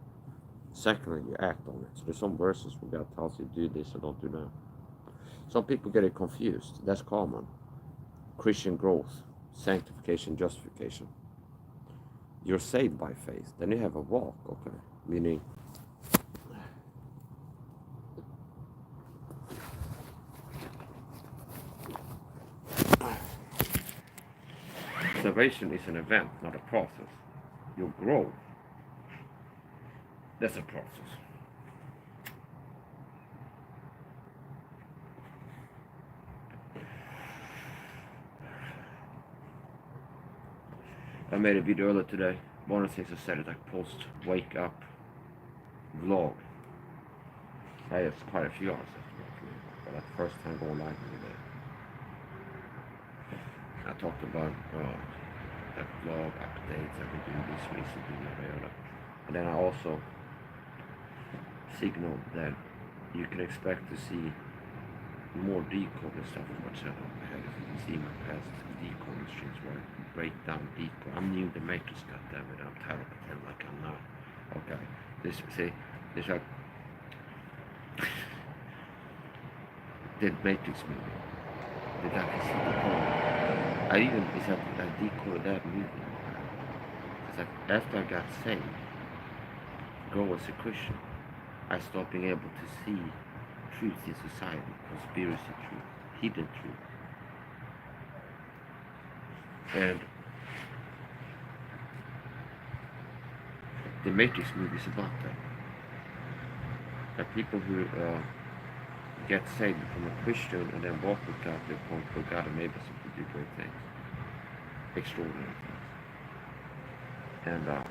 Secondly, you act on it. So there's some verses where God tells you do this or don't do that. Some people get it confused. That's common. Christian growth, sanctification, justification. You're saved by faith. Then you have a walk, okay? Meaning, salvation is an event, not a process. You grow That's a process. I made a video earlier today. One of the things I said is like post wake up vlog. I have quite a few hours but that's the first time going live today. I talked about that vlog updates I've been doing this recently, and then I also signaled that you can expect to see more decode and stuff on my channel. If you can see my past decode streams where I break down decode. I'm new to Matrix, goddammit. I'm tired of pretending like I'm not. Okay. There's like the Matrix movie. The guy can see the code. I decoded that movie. It's like after I got saved, grow as a Christian, I stopped being able to see truth in society, conspiracy truth, hidden truth. And the Matrix movie is about that. That people who get saved from a Christian and then walk with God to the point where God enables them to do great things, extraordinary things. And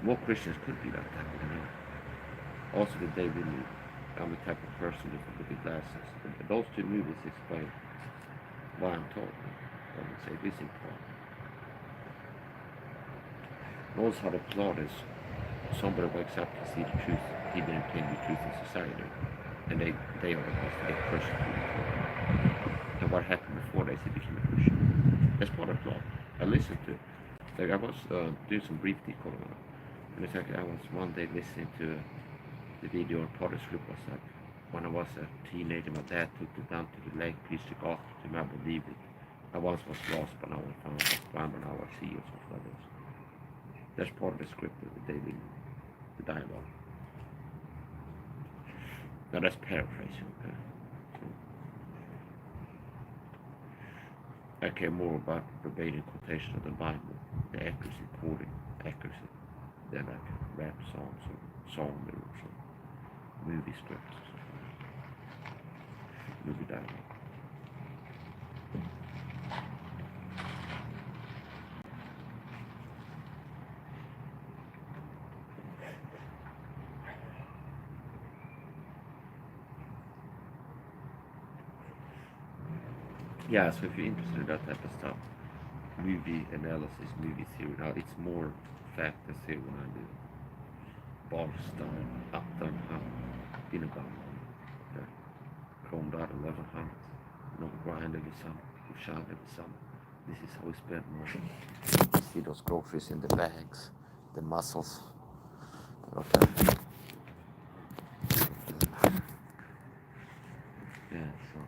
more Christians could be like that, you know. Also, the David movie. I'm the type of person with the glasses. And those two movies explain why I'm talking. I would say this important. Notice how the plot is somebody wakes up to see the truth, hidden and plain truth in society, and they are supposed to get persecuted. And what happened before they became a Christian? That's part of the plot. I listened to, like I was doing some brief decoding on it, and it's like I was one day listening to the video on Potter's Flip was like, when I was a teenager, my dad took me down to the lake, preached the gospel to me, I believed it. I once was lost, but now I found it. Found when I was see or something like this. That's part of the script of the daily, the dialogue. Now that's paraphrasing, okay? I care more about verbatim quotation of the Bible, the accuracy, quoting accuracy, than like rap songs or song lyrics or movie scripts or something. Movie dialogue. Yeah, so if you're interested in that type of stuff, movie analysis, movie theory, now it's more fact than theory when I do. Boston, Upton, been about okay. Combed out 1100, no grind every summer, we shine every summer. This is how we spend money. See those groceries in the bags, the muscles. Okay. Yeah, so.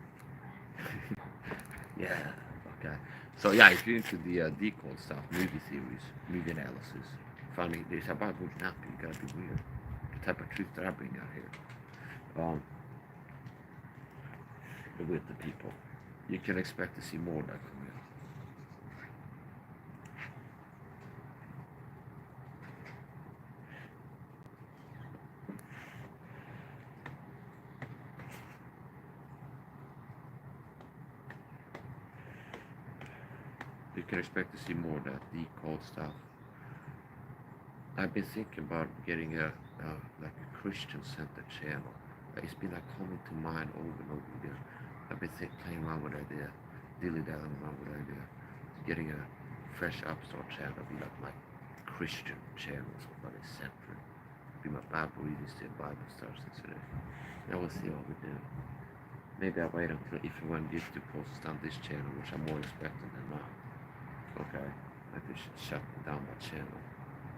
Yeah, okay. So yeah, if you're into the decode stuff, movie theories, movie analysis, finding this about moving up, you gotta be weird. The type of truth that I bring out here. With the people. You can expect to see more of that from me. You can expect to see more of that decode stuff. I've been thinking about getting a like a Christian-centered channel. It's been like coming to mind over and over again. I've been playing around with the idea, dilly-dallying around with the idea, getting a fresh upstart channel, be like my Christian channel, somebody centered. Be my Bible reading, still Bible starts today. And we'll see what we do. Maybe I'll wait until if and when YouTube posts on this channel, which I'm more expecting than not. Okay, like they should shut down my channel.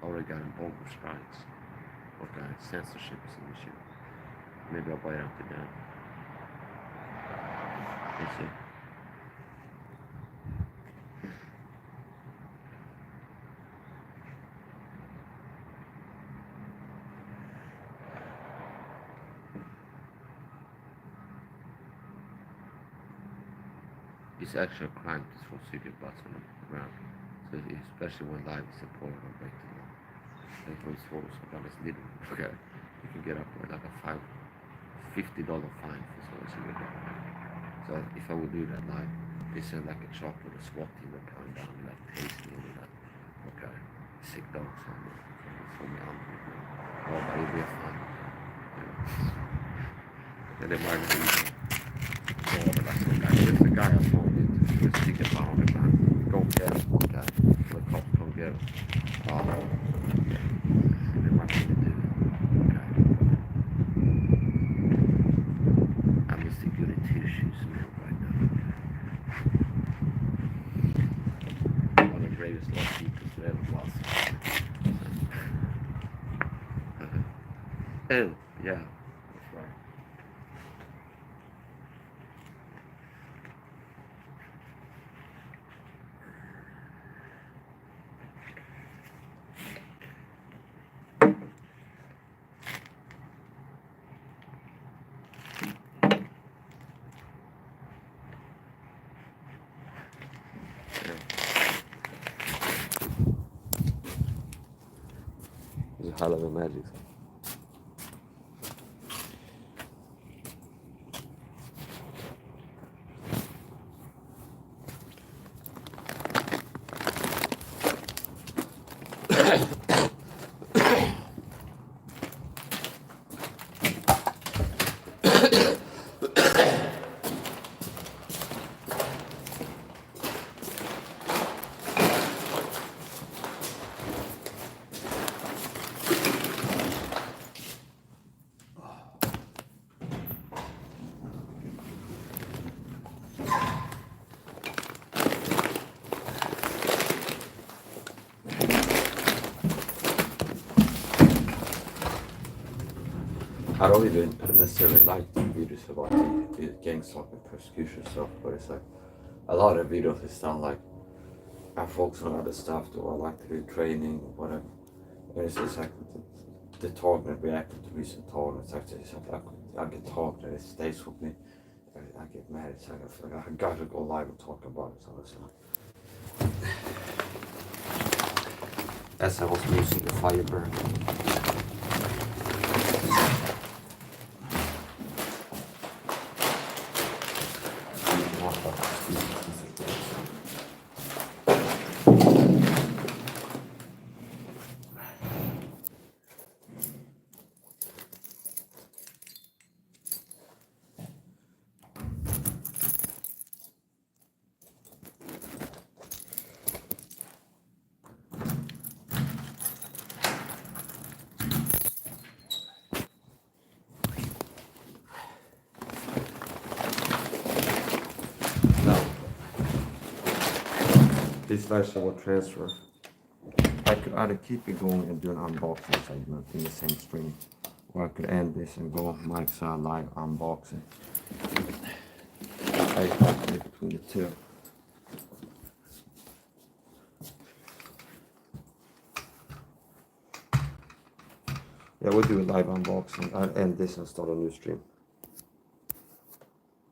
Already got in bogus strikes. Okay, censorship is an issue. Maybe I'll wait until then. We'll see. It's actually a crime to throw cigarette butts on the ground, so especially when life is important or break the law. Det var ju svårt så alldeles lite. Okay. You can get up with like a $50 fine for someone cigarette. So if I would do that, like they said, like a truck with a SWAT team would come down and like taste me and like, okay, sick dogs on me, for me on me. Oh, but it'll be a fine. Yeah, they might be. There's a guy I told me to stick it on it, man. Go get it, okay. The cops come get it. They might really do it. Okay. I'm just a good at tissues now right now. One of the greatest lost secrets there ever was. Oh, yeah, that's right. It's a hell of a magic. I don't even necessarily like the videos about the gang stalking and persecution stuff, but it's like a lot of videos is done like I focus on other stuff, though I like to do training or whatever. And it's just like the talk and reacting to recent talk, it's actually like I get talk and it stays with me. I get mad, it's like I feel like I gotta go live and talk about it, so it's like as I was using the Firebird. This version will transfer. I could either keep it going and do an unboxing segment in the same stream, or I could end this and go Mike's live unboxing. I alternate between the two. Yeah, we'll do a live unboxing. I'll end this and start a new stream.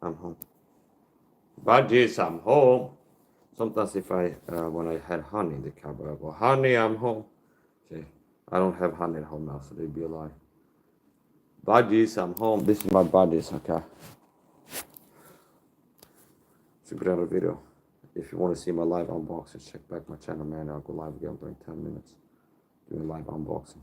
I'm home. Budgies, I'm home. Sometimes if when I had honey in the cupboard, I go, honey, I'm home. Okay, I don't have honey at home now, so they'd be a lie. Budgies, I'm home. This is my buddies, okay? It's a great video. If you want to see my live unboxing, check back my channel, man. I'll go live again during 10 minutes. Doing a live unboxing.